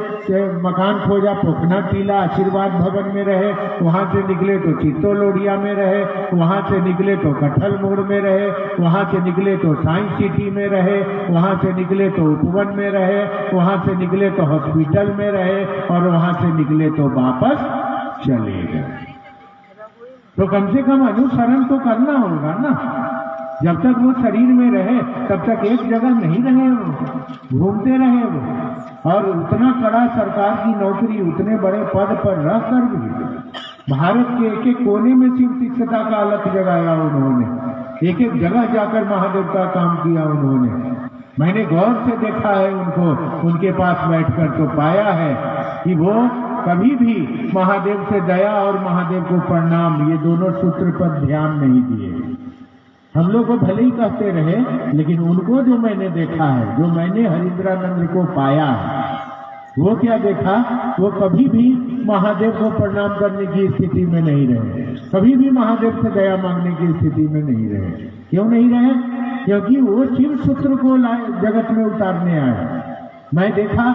मकान खोजा, पोखना टीला आशीर्वाद भवन में रहे, वहां से निकले तो चित्तौलोडिया में रहे, वहां से निकले तो कटहल मोड़ में रहे, वहां से निकले तो साइंस सिटी में रहे, वहां से निकले तो उपवन में रहे, वहां से निकले तो हॉस्पिटल में रहे, और वहां से निकले तो वापस चले गए। तो कम से कम अनुसरण तो करना होगा ना। जब तक वो शरीर में रहे तब तक एक जगह नहीं रहे वो, घूमते रहे वो, और उतना कड़ा सरकार की नौकरी, उतने बड़े पद पर रहकर भी भारत के एक एक कोने में शिव शिक्षता का अलग जगाया उन्होंने, एक एक जगह जाकर महादेव का काम किया उन्होंने। मैंने गौर से देखा है उनको, उनके पास बैठकर, तो पाया है कि वो कभी भी महादेव से दया और महादेव को प्रणाम, ये दोनों सूत्र पर ध्यान नहीं दिए। हम लोग को भले ही कहते रहे, लेकिन उनको जो मैंने देखा है, जो मैंने हरिद्रानंद को पाया है, वो क्या देखा, वो कभी भी महादेव को प्रणाम करने की स्थिति में नहीं रहे, कभी भी महादेव से दया मांगने की स्थिति में नहीं रहे। क्यों नहीं रहे? क्योंकि वो शिव सूत्र को जगत में उतारने आए। मैं देखा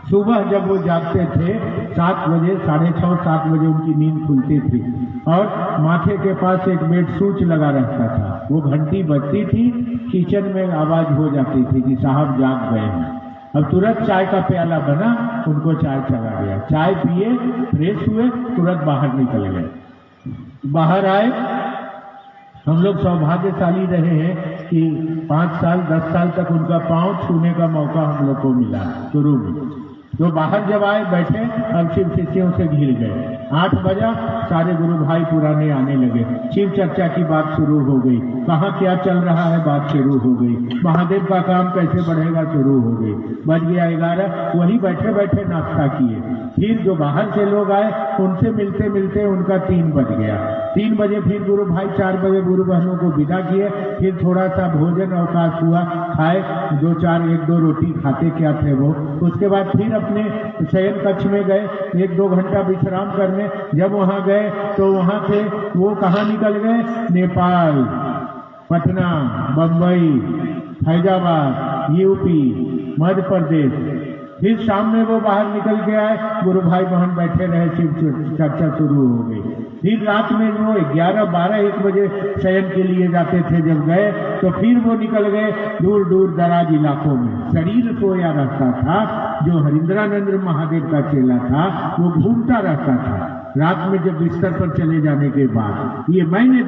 सुबह जब वो जागते थे 7 बजे, 6:30, 7 बजे उनकी नींद खुलती थी, और माथे के पास एक बेड सूच लगा रहता था, वो घंटी बजती थी, किचन में आवाज हो जाती थी कि साहब जाग गए हैं। अब तुरंत चाय का प्याला बना, उनको चाय चला गया, चाय पिए, फ्रेश हुए, तुरंत बाहर निकल गए। बाहर आए, हम लोग सौभाग्यशाली रहे हैं कि 5 साल 10 साल तक उनका पांव छूने का मौका हम लोग को मिला शुरू में। तो बाहर जब आए, बैठे, अब शिव शिष्यों से घिर गए, 8 बजा, सारे गुरु भाई पुराने आने लगे। शिव चर्चा की बात शुरू हो गई, कहाँ क्या चल रहा है बात शुरू हो गई, महादेव का काम कैसे बढ़ेगा शुरू हो गई। बज गया 11, वही बैठे बैठे नाश्ता किए। फिर जो बाहर से लोग आए उनसे मिलते मिलते उनका 3 बज गया। 3 बजे फिर गुरु भाई 4 बजे गुरु बहनों को विदा किए। फिर थोड़ा सा भोजन अवकाश हुआ, खाए 1-2 रोटी खाते क्या थे वो। उसके बाद फिर अपने शयन कक्ष में गए 1-2 घंटा विश्राम करने। जब वहां गए तो वहां से वो कहाँ निकल गए, नेपाल, पटना, बम्बई, फैजाबाद, यूपी, मध्य प्रदेश। फिर शाम में वो बाहर निकल के आए, गुरु भाई बहन बैठे रहे, शिव चर्चा शुरू हो गई। फिर रात में वो 11, 12, 1 बजे शयन के लिए जाते थे। जब गए तो फिर वो निकल गए दूर दूर दराज इलाकों में। शरीर सोया रहता था। जो हरिंद्रानंद महादेव का चेला था वो घूमता रहता था रात में जब बिस्तर पर चले जाने के बाद। ये मैंने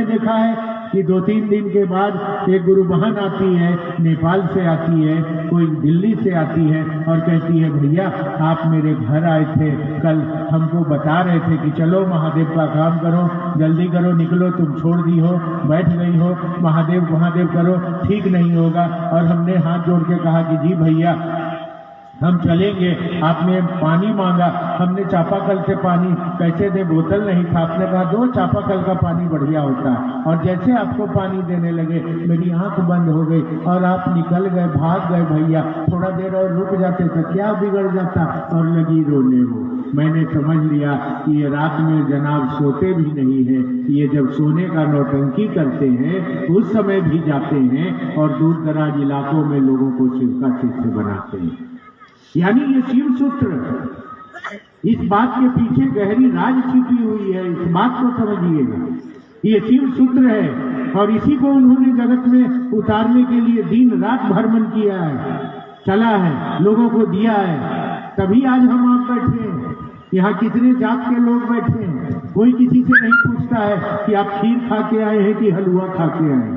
देखा है कि 2-3 दिन के बाद एक गुरु बहन आती है, नेपाल से आती है, कोई दिल्ली से आती है और कहती है भैया आप मेरे घर आए थे कल, हमको बता रहे थे कि चलो महादेव का काम करो, जल्दी करो, निकलो, तुम छोड़ दी हो, बैठ गई हो, महादेव करो, ठीक नहीं होगा। और हमने हाथ जोड़ के कहा कि जी भैया हम चलेंगे। आपने पानी मांगा, हमने चापाकल से पानी कैसे दे, बोतल नहीं था, आपने कहा दो, चापाकल का पानी बढ़िया होता है। और जैसे आपको पानी देने लगे मेरी आंख बंद हो गई और आप निकल गए, भाग गए। भैया थोड़ा देर और रुक जाते तो क्या बिगड़ जाता, और लगी रोने वो। मैंने समझ लिया कि ये रात में जनाब सोते भी नहीं है, ये जब सोने का नौटंकी करते हैं उस समय भी जाते हैं और दूर दराज इलाकों में लोगों को शिव का शिष्य बनाते हैं। यानी ये शिव सूत्र, इस बात के पीछे गहरी राज छिपी हुई है, इस बात को समझिएगा। ये शिव सूत्र है और इसी को उन्होंने जगत में उतारने के लिए दिन रात भ्रमण किया है, चला है, लोगों को दिया है। तभी आज हम आप बैठे हैं। यहाँ कितने जात के लोग बैठे हैं, कोई किसी से नहीं पूछता है कि आप खीर खा के आए हैं कि हलवा खा के आए हैं,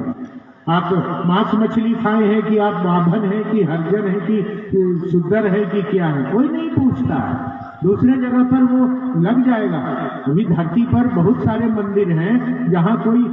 आप मांस मछली खाए हैं कि आप बाभन है कि हरिजन है कि शुद्धर है कि क्या है, कोई नहीं पूछता है। दूसरे जगह पर वो लग जाएगा। अभी धरती पर बहुत सारे मंदिर हैं जहाँ कोई,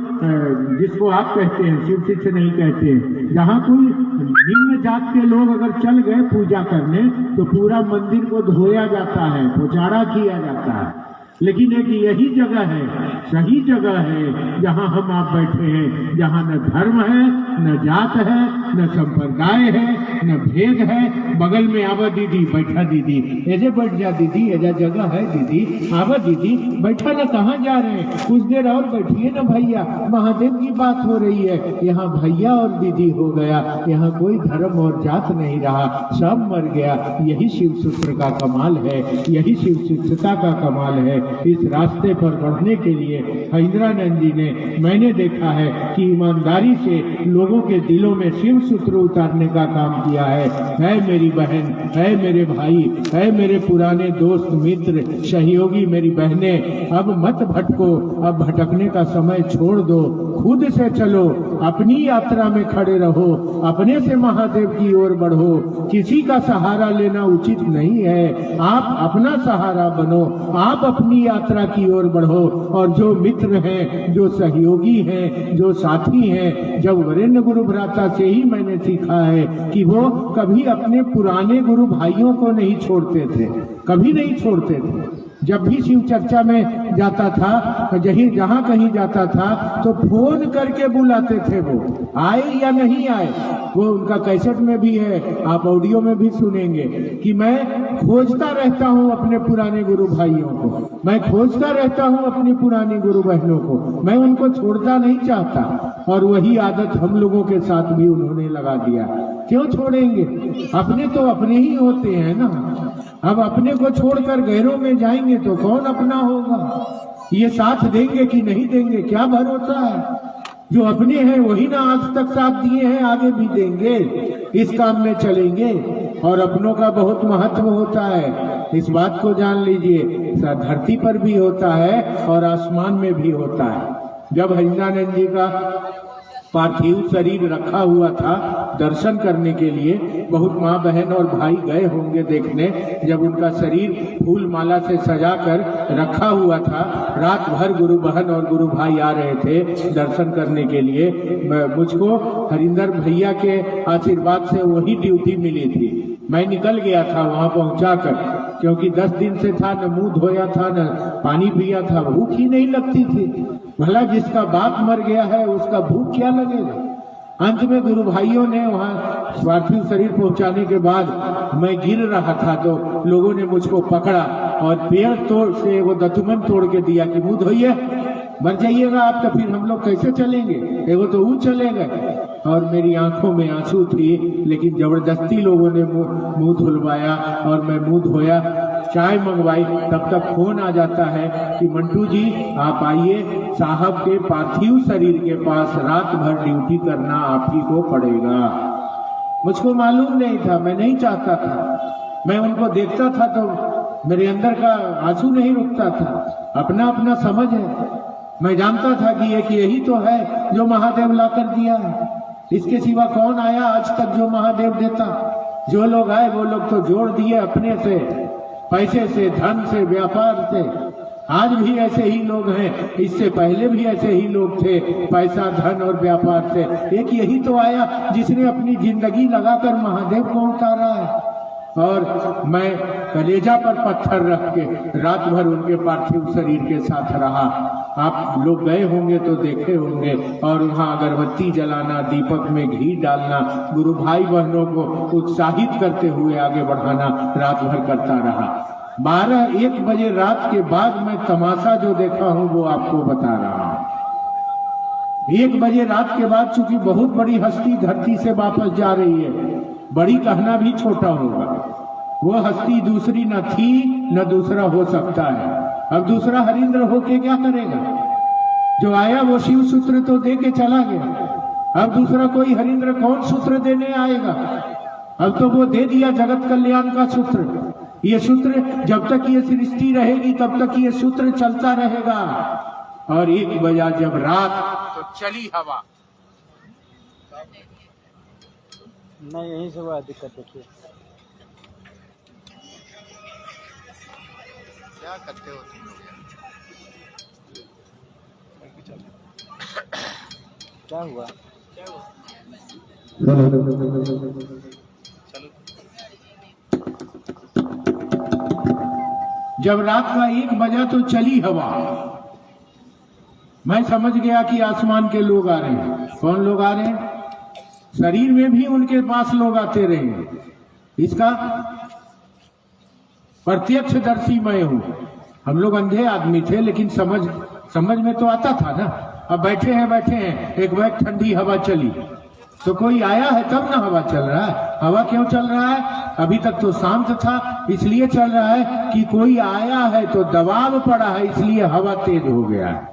जिसको आप कहते हैं शिव शिष्य नहीं कहते हैं, जहाँ कोई निम्न जात के लोग अगर चल गए पूजा करने तो पूरा मंदिर को धोया जाता है, पुचारा किया जाता है। लेकिन एक यही जगह है, सही जगह है जहां हम आप बैठे हैं, जहां न धर्म है, न जात है, न संप्रदाय है, न भेद है। बगल में आवा दीदी, बैठा दीदी, ऐसे बैठ जा दीदी, ऐसा जगह है दीदी, आवा दीदी, बैठा ना, कहाँ जा रहे हैं, कुछ देर और बैठिए ना भैया, महादेव की बात हो रही है। यहाँ भैया और दीदी हो गया, यहाँ कोई धर्म और जात नहीं रहा, सब मर गया। यही शिव सूत्र का कमाल है, यही शिव शिष्यता का कमाल है। इस रास्ते पर बढ़ने के लिए हरिंद्रानंद जी ने, मैंने देखा है कि ईमानदारी से लोगों के दिलों में शिव सूत्र उतारने का काम किया है मेरी बहन, है मेरे भाई, है मेरे पुराने दोस्त मित्र सहयोगी, मेरी बहनें, अब मत भटको, अब भटकने का समय छोड़ दो, खुद से चलो, अपनी यात्रा में खड़े रहो, अपने से महादेव की ओर बढ़ो। किसी का सहारा लेना उचित नहीं है, आप अपना सहारा बनो, आप अपनी यात्रा की ओर बढ़ो। और जो मित्र हैं, जो सहयोगी हैं, जो साथी हैं, जब वरेण्य गुरु भ्राता से ही मैंने सीखा है कि वो कभी अपने पुराने गुरु भाइयों को नहीं छोड़ते थे, कभी नहीं छोड़ते थे। जब भी शिव चर्चा में जाता था, जहाँ कहीं जाता था तो फोन करके बुलाते थे, वो आए या नहीं आए। वो उनका कैसेट में भी है, आप ऑडियो में भी सुनेंगे कि मैं खोजता रहता हूँ अपने पुराने गुरु भाइयों को, मैं खोजता रहता हूँ अपनी पुरानी गुरु बहनों को, मैं उनको छोड़ना नहीं चाहता। और वही आदत हम लोगों के साथ भी उन्होंने लगा दिया। क्यों छोड़ेंगे, अपने तो अपने ही होते हैं ना। अब अपने को छोड़कर गैरों में जाएंगे तो कौन अपना होगा, ये साथ देंगे कि नहीं देंगे, क्या भरोसा है। जो अपने हैं वही ना आज तक साथ दिए हैं, आगे भी देंगे, इस काम में चलेंगे। और अपनों का बहुत महत्व होता है, इस बात को जान लीजिए। धरती पर भी होता है और आसमान में भी होता है। जब हरिंद्रानंद जी का पार्थिव शरीर रखा हुआ था दर्शन करने के लिए बहुत माँ बहन और भाई गए होंगे देखने। जब उनका शरीर फूल माला से सजाकर रखा हुआ था, रात भर गुरु बहन और गुरु भाई आ रहे थे दर्शन करने के लिए। मुझको हरिंदर भैया के आशीर्वाद से वही ड्यूटी मिली थी। मैं निकल गया था वहां पहुंचाकर, क्योंकि 10 दिन से था, न मुंह धोया था, न पानी पिया था, भूख ही नहीं लगती थी। भला जिसका बाप मर गया है उसका भूख क्या लगेगा। अंत में गुरु भाइयों ने वहां पार्थिव शरीर पहुंचाने के बाद मैं गिर रहा था तो लोगों ने मुझको पकड़ा और पेड़ तोड़ से वो दतुमन तोड़ के दिया कि मुंह धोइए, मर जाइएगा आप तो फिर हम लोग कैसे चलेंगे, वो तो वो चले गए। और मेरी आंखों में आंसू थी, लेकिन जबरदस्ती लोगों ने मुंह धुलवाया और मैं मुंह धोया, चाय मंगवाई। तब तक फोन आ जाता है कि मंटू जी आप आइए, साहब के पार्थिव शरीर के पास रात भर ड्यूटी करना आप ही को पड़ेगा। मुझको मालूम नहीं था, मैं नहीं चाहता था। मैं उनको देखता था तो मेरे अंदर का आंसू नहीं रुकता था। अपना अपना समझ है। मैं जानता था कि एक यही तो है जो महादेव ला कर दिया है। इसके सिवा कौन आया आज तक जो महादेव देता। जो लोग आए वो लोग तो जोड़ दिए अपने से, पैसे से, धन से, व्यापार से। आज भी ऐसे ही लोग हैं, इससे पहले भी ऐसे ही लोग थे, पैसा, धन और व्यापार से। एक यही तो आया जिसने अपनी जिंदगी लगाकर महादेव को उतारा है। और मैं कलेजा पर पत्थर रख के रात भर उनके पार्थिव शरीर के साथ रहा। आप लोग गए होंगे तो देखे होंगे। और वहाँ अगरबत्ती जलाना, दीपक में घी डालना, गुरु भाई बहनों को उत्साहित करते हुए आगे बढ़ाना रात भर करता रहा। 12-1 बजे रात के बाद मैं तमाशा जो देखा हूँ वो आपको बता रहा हूँ। 1 बजे रात के बाद चूंकि बहुत बड़ी हस्ती धरती से वापस जा रही है, बड़ी कहना भी छोटा होगा, वो हस्ती दूसरी न थी न दूसरा हो सकता है। अब दूसरा हरिंद्र होके क्या करेगा। जो आया वो शिव सूत्र तो दे के चला गया। अब दूसरा कोई हरिंद्र कौन सूत्र देने आएगा। अब तो वो दे दिया जगत कल्याण का सूत्र। ये सूत्र जब तक ये सृष्टि रहेगी तब तक ये सूत्र चलता रहेगा। और 1 बजा जब रात तो चली हवा। नहीं यहीं से बड़ा दिक्कत देखिए क्या करते हो तुम लोग क्या हुआ। जब रात का 1 बजा तो चली हवा। मैं समझ गया कि आसमान के लोग आ रहे हैं। कौन लोग आ रहे हैं। शरीर में भी उनके पास लोग आते रहे। इसका प्रत्यक्षदर्शी मैं हूं। हम लोग अंधे आदमी थे, लेकिन समझ में तो आता था ना। अब बैठे हैं एक बैग ठंडी हवा चली तो कोई आया है तब ना हवा चल रहा है। हवा क्यों चल रहा है। अभी तक तो शांत था, इसलिए चल रहा है कि कोई आया है तो दबाव पड़ा है, इसलिए हवा तेज हो गया है।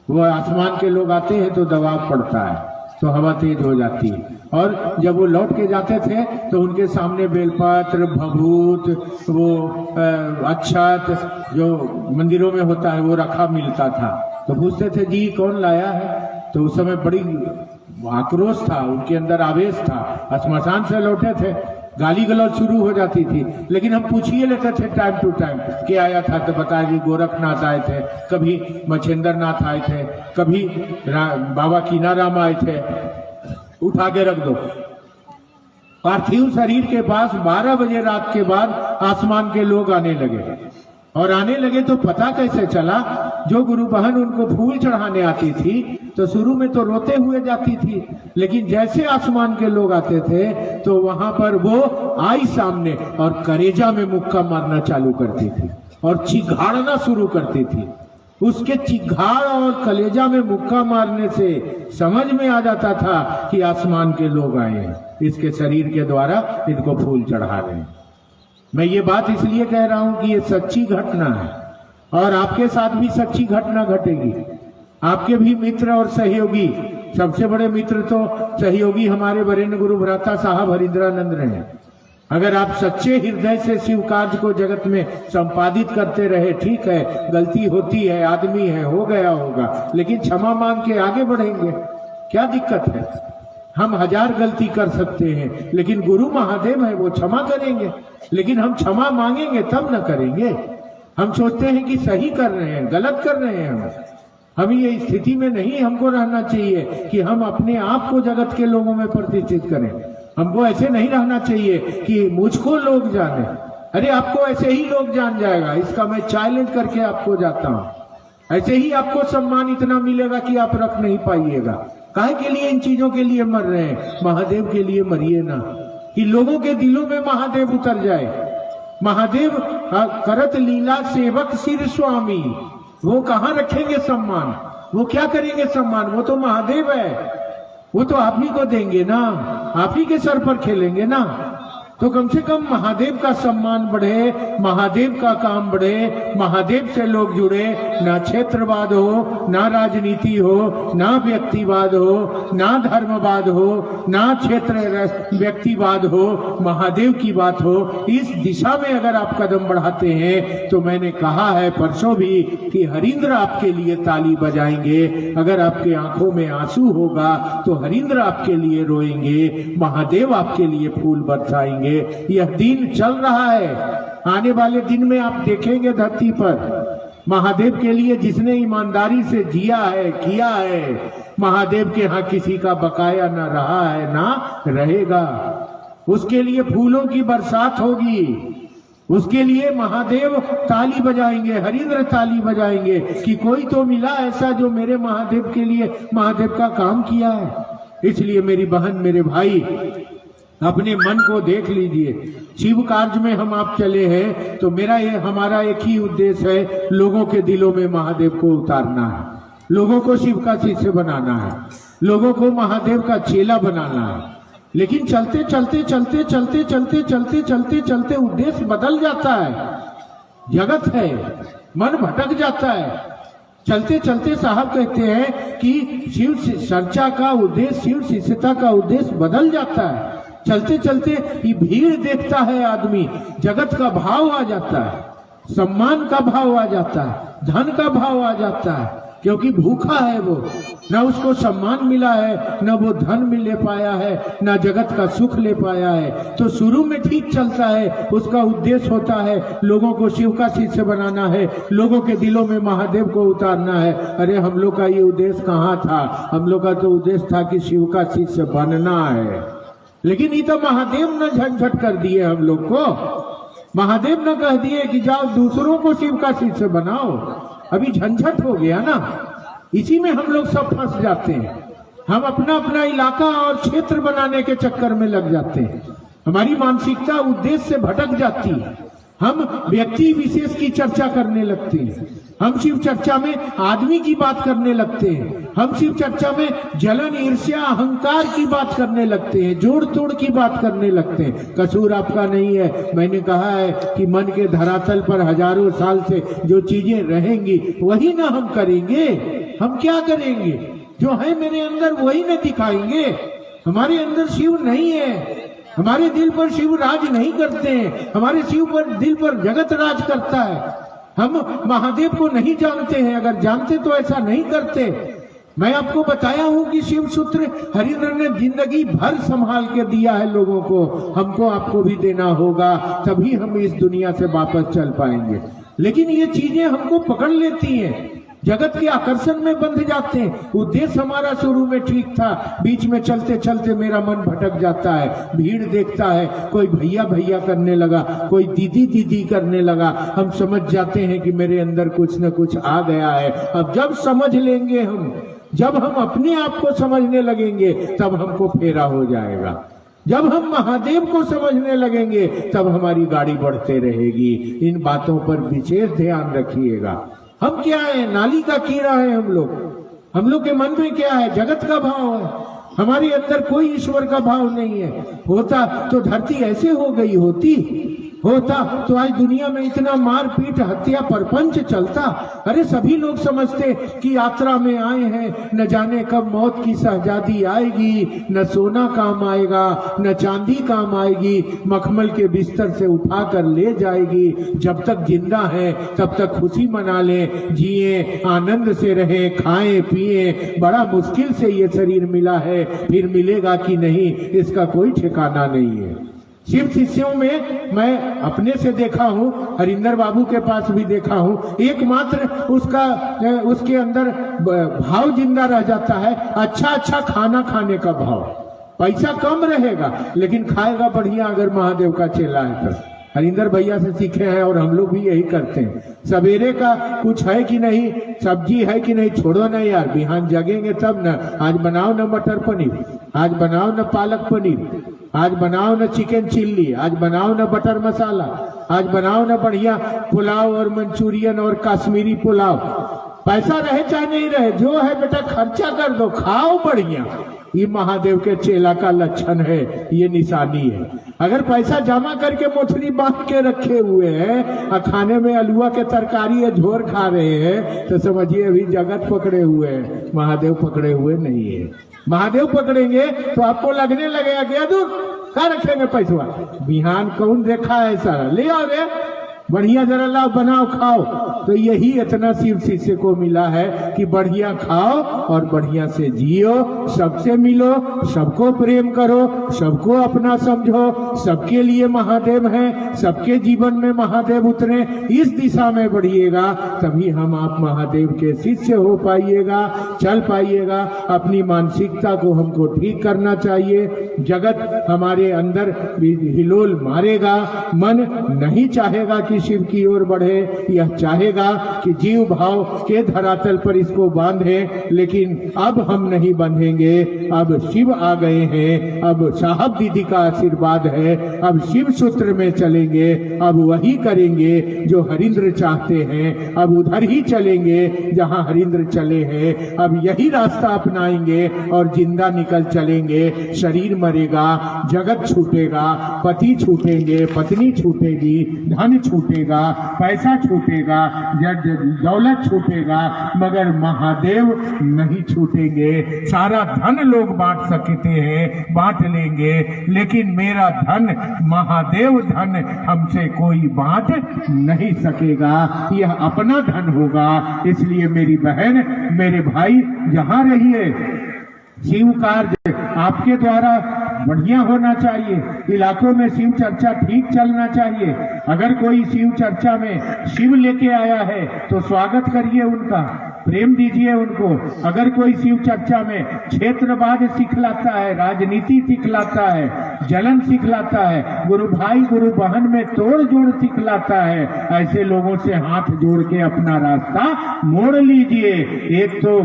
वो आसमान के लोग आते हैं तो दबाव पड़ता है तो हवा तेज हो जाती है। और जब वो लौट के जाते थे तो उनके सामने बेलपत्र, भभूत, वो अक्षत जो मंदिरों में होता है वो रखा मिलता था। तो पूछते थे जी कौन लाया है। तो उस समय बड़ी आक्रोश था, उनके अंदर आवेश था। श्मशान से लौटे थे, गाली गलौज शुरू हो जाती थी। लेकिन हम पूछिए लेते थे टाइम टू टाइम कि आया था तो बताया जी गोरखनाथ आए थे, कभी मच्छिंद्र नाथ आए थे, कभी बाबा कीनाराम आए थे। उठा के रख दो। पार्थिव शरीर के पास 12 बजे रात के बाद आसमान के लोग आने लगे। और आने लगे तो पता कैसे चला। जो गुरु बहन उनको फूल चढ़ाने आती थी तो शुरू में तो रोते हुए जाती थी, लेकिन जैसे आसमान के लोग आते थे तो वहां पर वो आई सामने और करेजा में मुक्का मारना चालू करती थी और चिघाड़ना शुरू करती थी। उसके चिघाड़ और कलेजा में मुक्का मारने से समझ में आ जाता था कि आसमान के लोग आए हैं, इसके शरीर के द्वारा इनको फूल चढ़ा रहे हैं। मैं ये बात इसलिए कह रहा हूं कि ये सच्ची घटना है और आपके साथ भी सच्ची घटना घटेगी। आपके भी मित्र और सहयोगी, सबसे बड़े मित्र तो सहयोगी हमारे वरेण्य गुरु भ्राता साहब हरिंद्रानंद रहे। अगर आप सच्चे हृदय से शिव कार्य को जगत में संपादित करते रहे, ठीक है, गलती होती है, आदमी है, हो गया होगा, लेकिन क्षमा मांग के आगे बढ़ेंगे, क्या दिक्कत है। हम 1000 गलती कर सकते हैं, लेकिन गुरु महादेव है, वो क्षमा करेंगे। लेकिन हम क्षमा मांगेंगे तब न करेंगे। हम सोचते हैं कि सही कर रहे हैं, गलत कर रहे हैं। हम ये स्थिति में नहीं हमको रहना चाहिए कि हम अपने आप को जगत के लोगों में प्रतिष्ठित करें। हमको ऐसे नहीं रहना चाहिए कि मुझको लोग जाने। अरे आपको ऐसे ही लोग जान जाएगा, इसका मैं चैलेंज करके आपको जाता हूं। ऐसे ही आपको सम्मान इतना मिलेगा कि आप रख नहीं पाइएगा। काहे के लिए इन चीजों के लिए मर रहे हैं? महादेव के लिए मरिए ना, कि लोगों के दिलों में महादेव उतर जाए। महादेव करत लीला सेवक सिर स्वामी, वो कहाँ रखेंगे सम्मान? वो क्या करेंगे सम्मान? वो तो महादेव है, वो तो आप ही को देंगे ना, आप ही के सर पर खेलेंगे ना। तो कम से कम महादेव का सम्मान बढ़े, महादेव का काम बढ़े, महादेव से लोग जुड़े। ना क्षेत्रवाद हो, ना राजनीति हो, ना व्यक्तिवाद हो, ना धर्मवाद हो, ना क्षेत्र व्यक्तिवाद हो, महादेव की बात हो। इस दिशा में अगर आप कदम बढ़ाते हैं तो मैंने कहा है परसों भी कि हरिंद्र आपके लिए ताली बजाएंगे। अगर आपके आंखों में आंसू होगा तो हरिंद्र आपके लिए रोएंगे, महादेव आपके लिए फूल बरसाएंगे। यह दिन चल रहा है, आने वाले दिन में आप देखेंगे धरती पर महादेव के लिए जिसने ईमानदारी से जिया है, किया है, महादेव के यहाँ किसी का बकाया न रहा है, ना रहेगा। उसके लिए फूलों की बरसात होगी, उसके लिए महादेव ताली बजाएंगे, हरिंद्र ताली बजाएंगे कि कोई तो मिला ऐसा जो मेरे महादेव के लिए महादेव का काम किया है। इसलिए मेरी बहन, मेरे भाई, अपने मन को देख लीजिए। शिव कार्य में हम आप चले हैं तो हमारा एक ही उद्देश्य है, लोगों के दिलों में महादेव को उतारना है, लोगों को शिव का शिष्य बनाना है, लोगों को महादेव का चेला बनाना है। लेकिन चलते चलते चलते चलते चलते चलते चलते चलते उद्देश्य बदल जाता है। जगत है, मन भटक जाता है। चलते चलते साहब कहते हैं कि शिव चर्चा का उद्देश्य, शिव शिष्यता का उद्देश्य बदल जाता है। चलते चलते ये भीड़ देखता है आदमी, जगत का भाव आ जाता है, सम्मान का भाव आ जाता है, धन का भाव आ जाता है, क्योंकि भूखा है वो। न उसको सम्मान मिला है, न वो धन मिल ले पाया है, न जगत का सुख ले पाया है। तो शुरू में ठीक चलता है, उसका उद्देश्य होता है लोगों को शिव का शिष्य बनाना है, लोगों के दिलों में महादेव को उतारना है। अरे हम लोग का ये उद्देश्य कहाँ था? हम लोग का तो उद्देश्य था कि शिव का शिष्य बनना है। लेकिन ये तो महादेव न झंझट कर दिए हम लोग को। महादेव न कह दिए कि जाओ दूसरों को शिव का शिष्य बनाओ। अभी झंझट हो गया ना, इसी में हम लोग सब फंस जाते हैं। हम अपना अपना इलाका और क्षेत्र बनाने के चक्कर में लग जाते हैं। हमारी मानसिकता उद्देश्य से भटक जाती है। हम व्यक्ति विशेष की चर्चा करने लगते हैं, हम शिव चर्चा में आदमी की बात करने लगते हैं, हम शिव चर्चा में जलन, ईर्ष्या, अहंकार की बात करने लगते हैं, जोड़ तोड़ की बात करने लगते हैं। कसूर आपका नहीं है। मैंने कहा है कि मन के धरातल पर हजारों साल से जो चीजें रहेंगी वही ना हम करेंगे। हम क्या करेंगे? जो है मेरे अंदर वही ना दिखाएंगे। हमारे अंदर शिव नहीं है, हमारे दिल पर शिव राज नहीं करते हैं, हमारे शिव पर दिल पर जगत राज करता है। हम महादेव को नहीं जानते हैं, अगर जानते तो ऐसा नहीं करते। मैं आपको बताया हूं कि शिव सूत्र हरिंद्र ने जिंदगी भर संभाल के दिया है लोगों को। हमको आपको भी देना होगा, तभी हम इस दुनिया से वापस चल पाएंगे। लेकिन ये चीजें हमको पकड़ लेती हैं, जगत के आकर्षण में बंध जाते हैं। उद्देश्य हमारा शुरू में ठीक था, बीच में चलते चलते मेरा मन भटक जाता है। भीड़ देखता है, कोई भैया भैया करने लगा, कोई दीदी दीदी करने लगा। हम समझ जाते हैं कि मेरे अंदर कुछ न कुछ आ गया है। अब जब समझ लेंगे हम, जब हम अपने आप को समझने लगेंगे, तब हमको फेरा हो जाएगा। जब हम महादेव को समझने लगेंगे तब हमारी गाड़ी बढ़ते रहेगी। इन बातों पर विशेष ध्यान रखिएगा। हम क्या है? नाली का कीड़ा है हम लोग। हम लोग के मन में क्या है? जगत का भाव है। हमारे अंदर कोई ईश्वर का भाव नहीं है। होता तो धरती ऐसे हो गई होती। होता तो आज दुनिया में इतना मारपीट हत्या परपंच चलता। अरे सभी लोग समझते कि यात्रा में आए हैं, न जाने कब मौत की शहजादी आएगी, न सोना काम आएगा न चांदी काम आएगी, मखमल के बिस्तर से उठा कर ले जाएगी। जब तक जिंदा है तब तक खुशी मना ले, जिए आनंद से रहे, खाएं पिए। बड़ा मुश्किल से ये शरीर मिला है, फिर मिलेगा कि नहीं इसका कोई ठिकाना नहीं है। शिव शिष्यों में मैं अपने से देखा हूँ, हरिंदर बाबू के पास भी देखा हूँ, एकमात्र उसके अंदर भाव जिंदा रह जाता है, अच्छा खाना खाने का भाव। पैसा कम रहेगा लेकिन खाएगा बढ़िया अगर महादेव का चेला है तो। हरिंदर भैया से सीखे हैं और हम लोग भी यही करते हैं। सवेरे का कुछ है कि नहीं, सब्जी है कि नहीं, छोड़ो ना यार, बिहान जगेंगे तब न। आज बनाओ न मटर पनीर, आज बनाओ न पालक पनीर, आज बनाओ न चिकन चिल्ली, आज बनाओ न बटर मसाला, आज बनाओ न बढ़िया पुलाव और मंचूरियन और कश्मीरी पुलाव। पैसा रहे चाहे नहीं रहे, जो है बेटा खर्चा कर दो, खाओ बढ़िया। ये महादेव के चेला का लक्षण है, ये निशानी है। अगर पैसा जमा करके मोटरी बांध के रखे हुए हैं और खाने में अलुआ के तरकारी या झोर खा रहे हैं तो समझिए अभी जगत पकड़े हुए हैं, महादेव पकड़े हुए नहीं है। महादेव पकड़ेंगे तो आपको लगने लगेगा कि दूर कहाँ रखेंगे पैसा, बिहान कौन देखा है सारा, ले आओ रे बढ़िया जरा लाओ बनाओ खाओ। तो यही इतना शिव शिष्य को मिला है कि बढ़िया खाओ और बढ़िया से जियो, सबसे मिलो, सबको प्रेम करो, सबको अपना समझो, सबके लिए महादेव हैं, सबके जीवन में महादेव उतरे, इस दिशा में बढ़िएगा तभी हम आप महादेव के शिष्य हो पाइएगा, चल पाइएगा। अपनी मानसिकता को हमको ठीक करना चाहिए। जगत हमारे अंदर हिलोल मारेगा, मन नहीं चाहेगा कि शिव की ओर बढ़े, यह चाहेगा कि जीव भाव के धरातल पर इसको बांधे, लेकिन अब हम नहीं बांधेंगे। अब शिव आ गए हैं, अब साहब दीदी का आशीर्वाद है, अब शिव सूत्र में चलेंगे, अब वही करेंगे जो हरिंद्र चाहते हैं, अब उधर ही चलेंगे जहां हरिंद्र चले हैं, अब यही रास्ता अपनाएंगे और जिंदा निकल चलेंगे। शरीर मरेगा, जगत छूटेगा, पति छूटेंगे, पत्नी छूटेगी, धन छूटेगा, पैसा छूटेगा, दौलत छूटेगा, मगर महादेव नहीं छूटेंगे। सारा धन लोग बांट सकते हैं, बांट लेंगे, लेकिन मेरा धन महादेव धन हमसे कोई बांट नहीं सकेगा, यह अपना धन होगा। इसलिए मेरी बहन, मेरे भाई, जहां रहिए शिव कार्य आपके द्वारा बढ़िया होना चाहिए, इलाकों में शिव चर्चा ठीक चलना चाहिए। अगर कोई शिव चर्चा में शिव लेके आया है तो स्वागत करिए उनका, प्रेम दीजिए उनको। अगर कोई शिव चर्चा में क्षेत्रवाद सिखलाता है, राजनीति सिखलाता है, जलन सिखलाता है, गुरु भाई गुरु बहन में तोड़ जोड़ सिखलाता है, ऐसे लोगों से हाथ जोड़ के अपना रास्ता मोड़ लीजिए। एक तो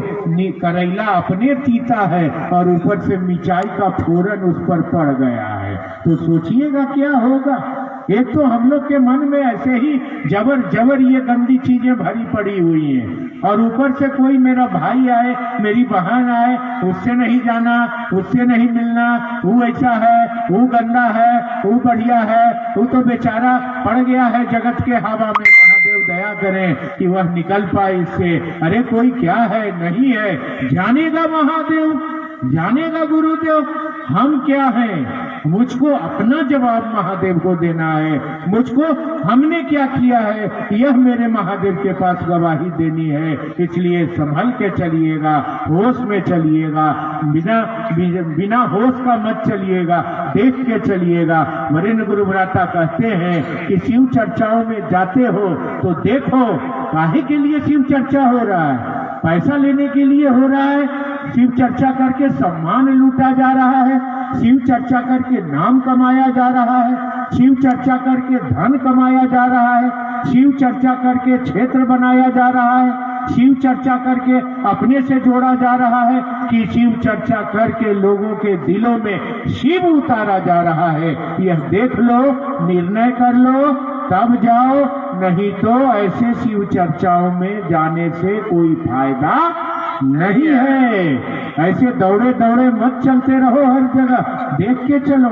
करेला अपने तीता है और ऊपर से मिर्चाई का फोरन उस पर पड़ गया है, तो सोचिएगा क्या होगा। एक तो हम लोग के मन में ऐसे ही जबर जबर ये गंदी चीजें भरी पड़ी हुई हैं, और ऊपर से कोई मेरा भाई आए, मेरी बहन आए, उससे नहीं जाना, उससे नहीं मिलना, वो ऐसा है, वो गंदा है, वो बढ़िया है, वो तो बेचारा पड़ गया है जगत के हवा में, महादेव दया करें कि वह निकल पाए इससे। अरे कोई क्या है, नहीं है, जानेगा महादेव, जानेगा गुरुदेव हम क्या हैं। मुझको अपना जवाब महादेव को देना है, मुझको हमने क्या किया है यह मेरे महादेव के पास गवाही देनी है। इसलिए संभल के चलिएगा, होश में चलिएगा, बिना होश का मत चलिएगा, देख के चलिएगा। वरिष्ठ गुरु भ्राता कहते हैं कि शिव चर्चाओं में जाते हो तो देखो काहे के लिए शिव चर्चा हो रहा है, पैसा लेने के लिए हो रहा है, शिव चर्चा करके सम्मान लूटा जा रहा है, शिव चर्चा करके नाम कमाया जा रहा है, शिव चर्चा करके धन कमाया जा रहा है, शिव चर्चा करके क्षेत्र बनाया जा रहा है, शिव चर्चा करके अपने से जोड़ा जा रहा है, कि शिव चर्चा करके लोगों के दिलों में शिव उतारा जा रहा है। यह देख लो, निर्णय कर लो, तब जाओ, नहीं तो ऐसे शिव चर्चाओं में जाने से कोई फायदा नहीं है। ऐसे दौड़े दौड़े मत चलते रहो, हर जगह देख के चलो,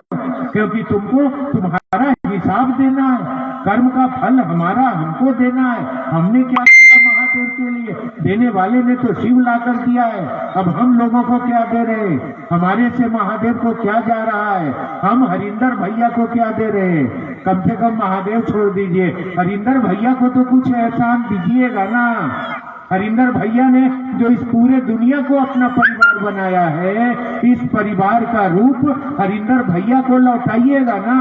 क्योंकि तुमको तुम्हारा हिसाब देना है, कर्म का फल हमारा हमको देना है। हमने क्या किया महादेव के लिए? देने वाले ने तो शिव ला कर दिया है, अब हम लोगों को क्या दे रहे हैं? हमारे से महादेव को क्या जा रहा है? हम हरिंदर भैया को क्या दे रहे हैं? कम से कम महादेव छोड़ दीजिए, हरिंदर भैया को तो कुछ एहसान दीजिएगा ना। हरिंदर भैया ने जो इस पूरे दुनिया को अपना परिवार बनाया है, इस परिवार का रूप हरिंदर भैया को लौटाइएगा ना,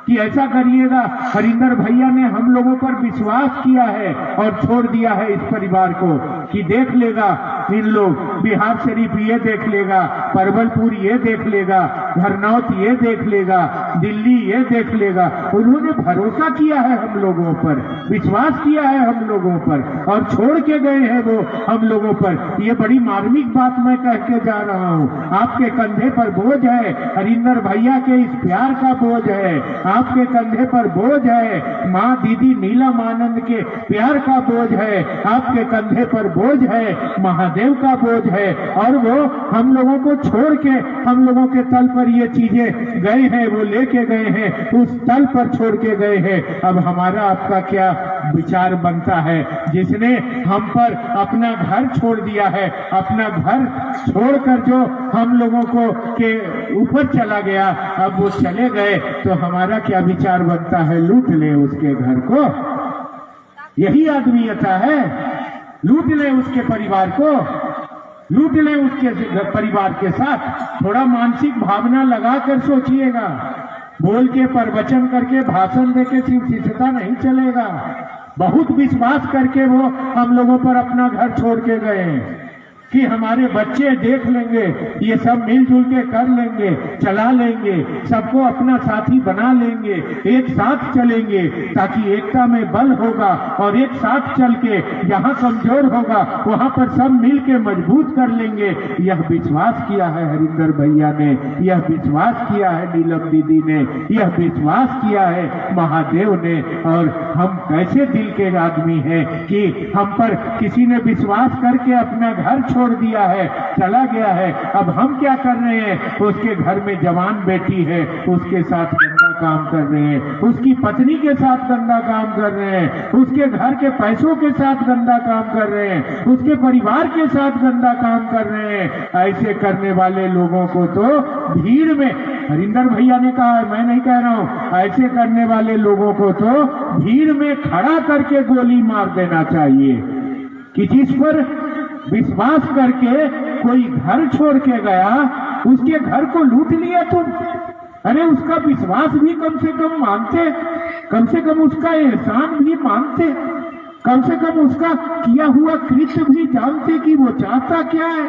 कि ऐसा करिएगा। हरिंदर भैया ने हम लोगों पर विश्वास किया है और छोड़ दिया है इस परिवार को, कि देख लेगा इन लोग, बिहार शरीफ ये देख लेगा, परवलपुर ये देख लेगा, धरनौत ये देख लेगा, दिल्ली ये देख लेगा। उन्होंने भरोसा किया है हम लोगों पर, विश्वास किया है हम लोगों पर, और छोड़ के गए हैं वो हम लोगों पर। ये बड़ी मार्मिक बात मैं कह के जा रहा हूँ। आपके कंधे पर बोझ है, हरिंदर भैया के इस प्यार का बोझ है, आपके कंधे पर बोझ है, माँ दीदी नीलम आनंद के प्यार का बोझ है, आपके कंधे पर बोझ है, महादेव का बोझ है। और वो हम लोगों को छोड़ के हम लोगों के तल पर ये चीजें गए हैं, वो लेके गए हैं, उस तल पर छोड़ के गए हैं। अब हमारा आपका क्या विचार बनता है? जिसने हम पर अपना घर छोड़ दिया है, अपना घर छोड़कर जो हम लोगों को के ऊपर चला गया, अब वो चले गए, तो हमारा क्या विचार बनता है? लूट ले उसके घर को, यही आदमीयता है। लूट ले उसके परिवार को, लूट ले उसके परिवार के साथ। थोड़ा मानसिक भावना लगाकर सोचिएगा। बोल के प्रवचन करके भाषण देके सिर्फ शिष्यता नहीं चलेगा। बहुत विश्वास करके वो हम लोगों पर अपना घर छोड़ के गए हैं कि हमारे बच्चे देख लेंगे, ये सब मिलजुल के कर लेंगे, चला लेंगे, सबको अपना साथी बना लेंगे, एक साथ चलेंगे, ताकि एकता में बल होगा, और एक साथ चल के जहाँ कमजोर होगा वहाँ पर सब मिल के मजबूत कर लेंगे। यह विश्वास किया है हरिंदर भैया ने, यह विश्वास किया है नीलम दीदी ने, यह विश्वास किया है महादेव ने। और हम कैसे दिल के आदमी हैं कि हम पर किसी ने विश्वास करके अपना घर छोड़ दिया है, चला गया है। अब हम क्या कर रहे हैं? उसके घर में जवान बेटी है, उसके साथ गंदा काम कर रहे हैं, उसकी पत्नी के साथ गंदा काम कर रहे हैं, उसके घर के पैसों के साथ गंदा काम कर रहे हैं, उसके परिवार के साथ गंदा काम कर रहे हैं। ऐसे करने वाले लोगों को तो भीड़ में, हरिंदर भैया ने कहा है, मैं नहीं कह रहा हूं, ऐसे करने वाले लोगों को तो भीड़ में खड़ा करके गोली मार देना चाहिए। कि जिस पर विश्वास करके कोई घर छोड़ के गया, उसके घर को लूट लिया तुम। अरे उसका विश्वास भी कम से कम मानते, कम से कम उसका एहसान भी मानते, कम से कम उसका किया हुआ कृत्य भी जानते कि वो चाहता क्या है।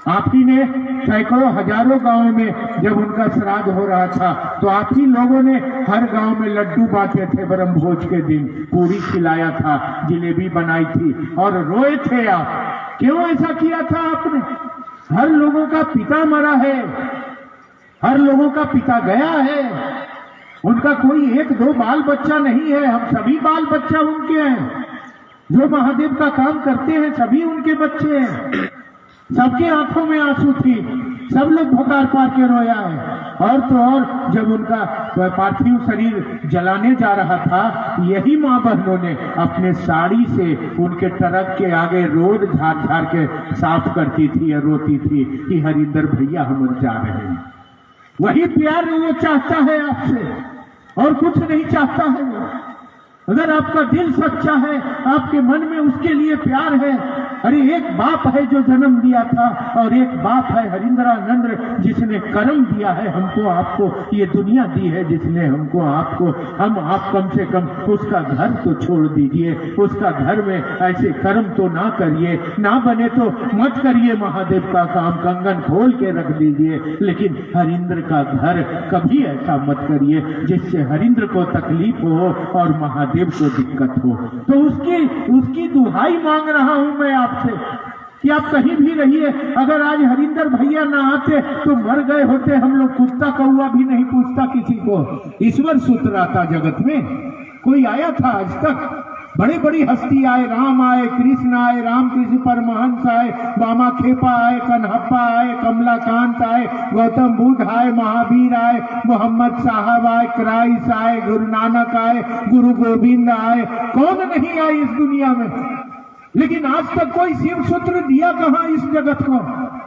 आप ही ने सैकड़ों हजारों गांव में जब उनका श्राद्ध हो रहा था, तो आप ही लोगों ने हर गांव में लड्डू बांटे थे, ब्रह्म भोज के दिन पूरी खिलाया था, जिलेबी बनाई थी, और रोए थे आप। क्यों ऐसा किया था आपने? हर लोगों का पिता मरा है, हर लोगों का पिता गया है, उनका कोई एक दो बाल बच्चा नहीं है, हम सभी बाल बच्चा उनके हैं। जो महादेव का काम करते हैं सभी उनके बच्चे हैं। सबके आंखों में आंसू थी, सब लोग भोकार पार के रोया है। और तो और जब उनका पार्थिव शरीर जलाने जा रहा था, यही माँ बहनों ने अपने साड़ी से उनके ट्रक के आगे रोड झाड़ झाड़ के साफ करती थी और रोती थी कि हरिंदर भैया हम जा रहे हैं। वही प्यार वो चाहता है आपसे, और कुछ नहीं चाहता है वो। अगर आपका दिल सच्चा है, आपके मन में उसके लिए प्यार है। अरे एक बाप है जो जन्म दिया था, और एक बाप है हरिंद्रानंद जिसने कर्म दिया है हमको आपको, ये दुनिया दी है जिसने हमको आपको। हम आप कम से कम उसका घर तो छोड़ दीजिए, उसका घर में ऐसे कर्म तो ना करिए, ना बने तो मत करिए महादेव का काम, कंगन खोल के रख दीजिए, लेकिन हरिंद्र का घर कभी ऐसा मत करिए जिससे हरिंद्र को तकलीफ हो और महादेव को दिक्कत हो। तो उसकी दुहाई मांग रहा हूं मैं आपसे कि आप कहीं भी रहिए। अगर आज हरिंदर भैया ना आते तो मर गए होते हम लोग। कुत्ता कौआ भी नहीं पूछता किसी को। ईश्वर सुत रहा था जगत में, कोई आया था आज तक? बड़ी बड़ी हस्ती आए, राम आए, कृष्ण आए, रामकृष्ण परमहंस आए, बामा खेपा आए, कन्हप्पा आए, कमलाकांत आए, गौतम बुद्ध आए, महावीर आए, मोहम्मद साहब आए, क्राइस्ट आए, गुरु नानक आए, गुरु गोविंद आए, कौन नहीं आए इस दुनिया में। लेकिन आज तक कोई शिव सूत्र दिया कहां इस जगत को।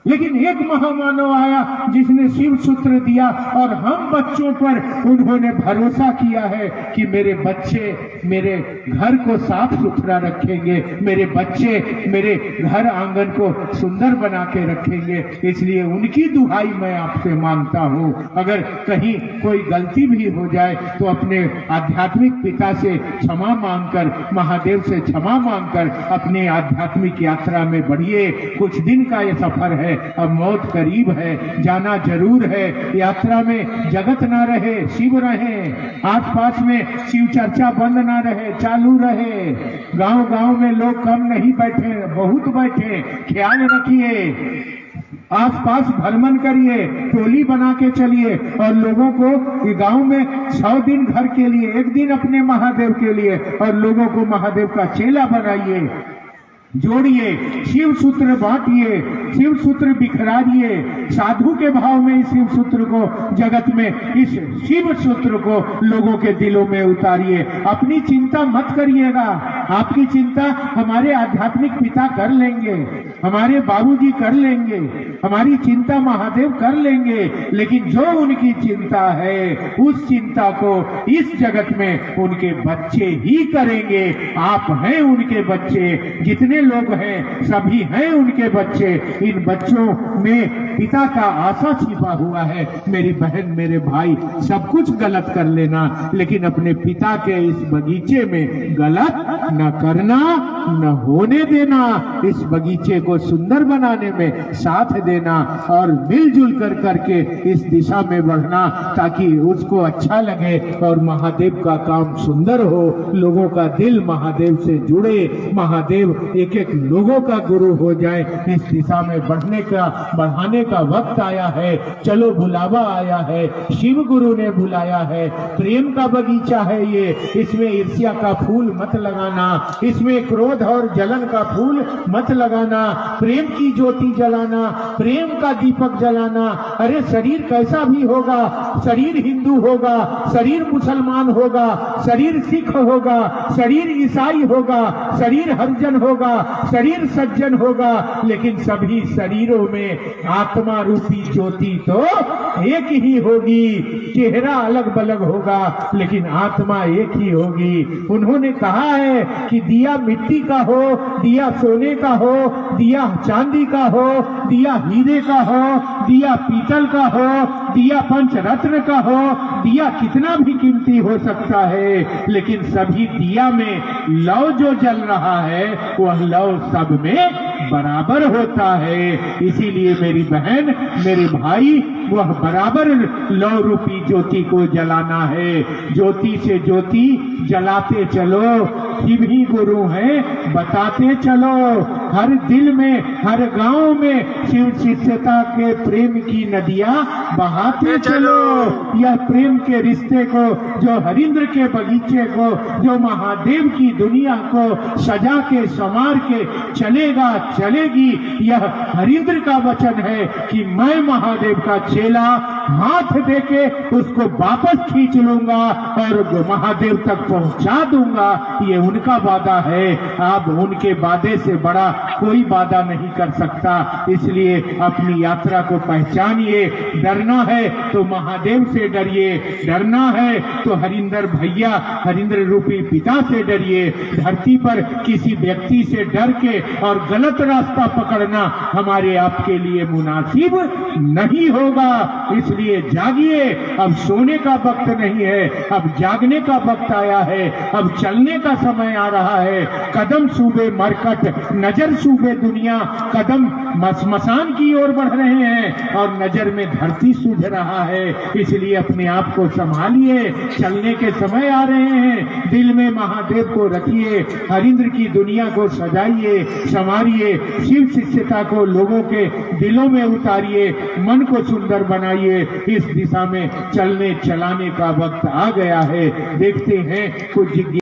लेकिन एक महामानव आया जिसने शिव सूत्र दिया, और हम बच्चों पर उन्होंने भरोसा किया है कि मेरे बच्चे मेरे घर को साफ सुथरा रखेंगे, मेरे बच्चे मेरे घर आंगन को सुंदर बना के रखेंगे। इसलिए उनकी दुहाई मैं आपसे मांगता हूं, अगर कहीं कोई गलती भी हो जाए तो अपने आध्यात्मिक पिता से क्षमा मांगकर, महादेव से क्षमा मांगकर अपने आध्यात्मिक यात्रा में बढ़िए। कुछ दिन का ये सफर है, अब मौत करीब है, जाना जरूर है। यात्रा में जगत ना रहे, शिव रहे, आसपास में शिव चर्चा बंद ना रहे, चालू रहे। गांव गांव में लोग कम नहीं बैठे, बहुत बैठे। ख्याल रखिए, आसपास भ्रमण करिए, टोली बना के चलिए, और लोगों को गांव में 100 दिन घर के लिए, 1 दिन अपने महादेव के लिए, और लोगों को महादेव का चेला बनाइए, जोड़िए, शिव सूत्र बांटिए, शिव सूत्र बिखराइए, साधु के भाव में इस शिव सूत्र को जगत में, इस शिव सूत्र को लोगों के दिलों में उतारिए। अपनी चिंता मत करिएगा, आपकी चिंता हमारे आध्यात्मिक पिता कर लेंगे, हमारे बाबूजी कर लेंगे, हमारी चिंता महादेव कर लेंगे। लेकिन जो उनकी चिंता है, उस चिंता को इस जगत में उनके बच्चे ही करेंगे। आप हैं उनके बच्चे, जितने लोग हैं सभी हैं उनके बच्चे। इन बच्चों में पिता का आशा छिपा हुआ है। मेरी बहन, मेरे भाई, सब कुछ गलत कर लेना, लेकिन अपने पिता के इस बगीचे में गलत न करना, न होने देना। इस बगीचे को सुंदर बनाने में साथ देना, और मिलजुल कर करके इस दिशा में बढ़ना, ताकि उसको अच्छा लगे और महादेव का काम सुंदर हो, लोगों का दिल महादेव से जुड़े, महादेव एक एक लोगों का गुरु हो जाए। इस दिशा में बढ़ाने का वक्त आया है। चलो, बुलावा आया है, शिव गुरु ने बुलाया है। प्रेम का बगीचा है ये, इसमें ईर्ष्या का फूल मत लगाना, इसमें क्रोध और जलन का फूल मत लगाना। प्रेम की ज्योति जलाना, प्रेम का दीपक जलाना। अरे शरीर कैसा भी होगा, शरीर हिंदू होगा, शरीर मुसलमान होगा, शरीर सिख होगा, शरीर ईसाई होगा, शरीर हरिजन होगा, शरीर सज्जन होगा, लेकिन सभी शरीरों में आत्मा रूपी ज्योति तो एक ही होगी। चेहरा अलग अलग होगा, लेकिन आत्मा एक ही होगी। उन्होंने कहा है कि दिया मिट्टी का हो, दिया सोने का हो, दिया चांदी का हो, दिया हीरे का हो, दिया पीतल का हो, दिया पंचरत्न का हो, दिया कितना भी कीमती हो सकता है, लेकिन सभी दिया में लौ जो जल रहा है वह लौ सब में बराबर होता है। इसीलिए मेरी बहन, मेरे भाई, वह बराबर लौ रूपी ज्योति को जलाना है। ज्योति से ज्योति जलाते चलो, शिव ही गुरु हैं, बताते चलो। हर दिल में, हर गांव में शिव शिष्यता के प्रेम की नदियां बहाते चलो। यह प्रेम के रिश्ते को, जो हरिंद्र के बगीचे को, जो महादेव की दुनिया को सजा के संवार के चलेगा, चलेगी। यह हरिंद्र का वचन है कि मैं महादेव का चेला हाथ देके उसको वापस खींच लूंगा और महादेव तक पहुंचा दूंगा। ये उनका वादा है। अब उनके वादे से बड़ा कोई वादा नहीं कर सकता। इसलिए अपनी यात्रा को पहचानिए। डरना है तो महादेव से डरिए, डरना है तो हरिंदर भैया, हरिंद्र रूपी पिता से डरिए। धरती पर किसी व्यक्ति से डर के और गलत रास्ता पकड़ना हमारे आपके लिए मुनासिब नहीं होगा। इसलिए जागिए, अब सोने का वक्त नहीं है, अब जागने का वक्त आया है। अब चलने का समय आ रहा है। कदम सूबे मरकट, नजर सूबे दुनिया, कदम मसान की ओर बढ़ रहे हैं और नजर में धरती सूझ रहा है। इसलिए अपने आप को संभालिए, चलने के समय आ रहे हैं। दिल में महादेव को रखिए, हरिंद्र की दुनिया को सजाइए, संवारिए, शिव शिष्यता को लोगों के दिलों में उतारिए, मन को सुंदर बनाइए। इस दिशा में चलने चलाने का वक्त आ गया है। देखते हैं कुछ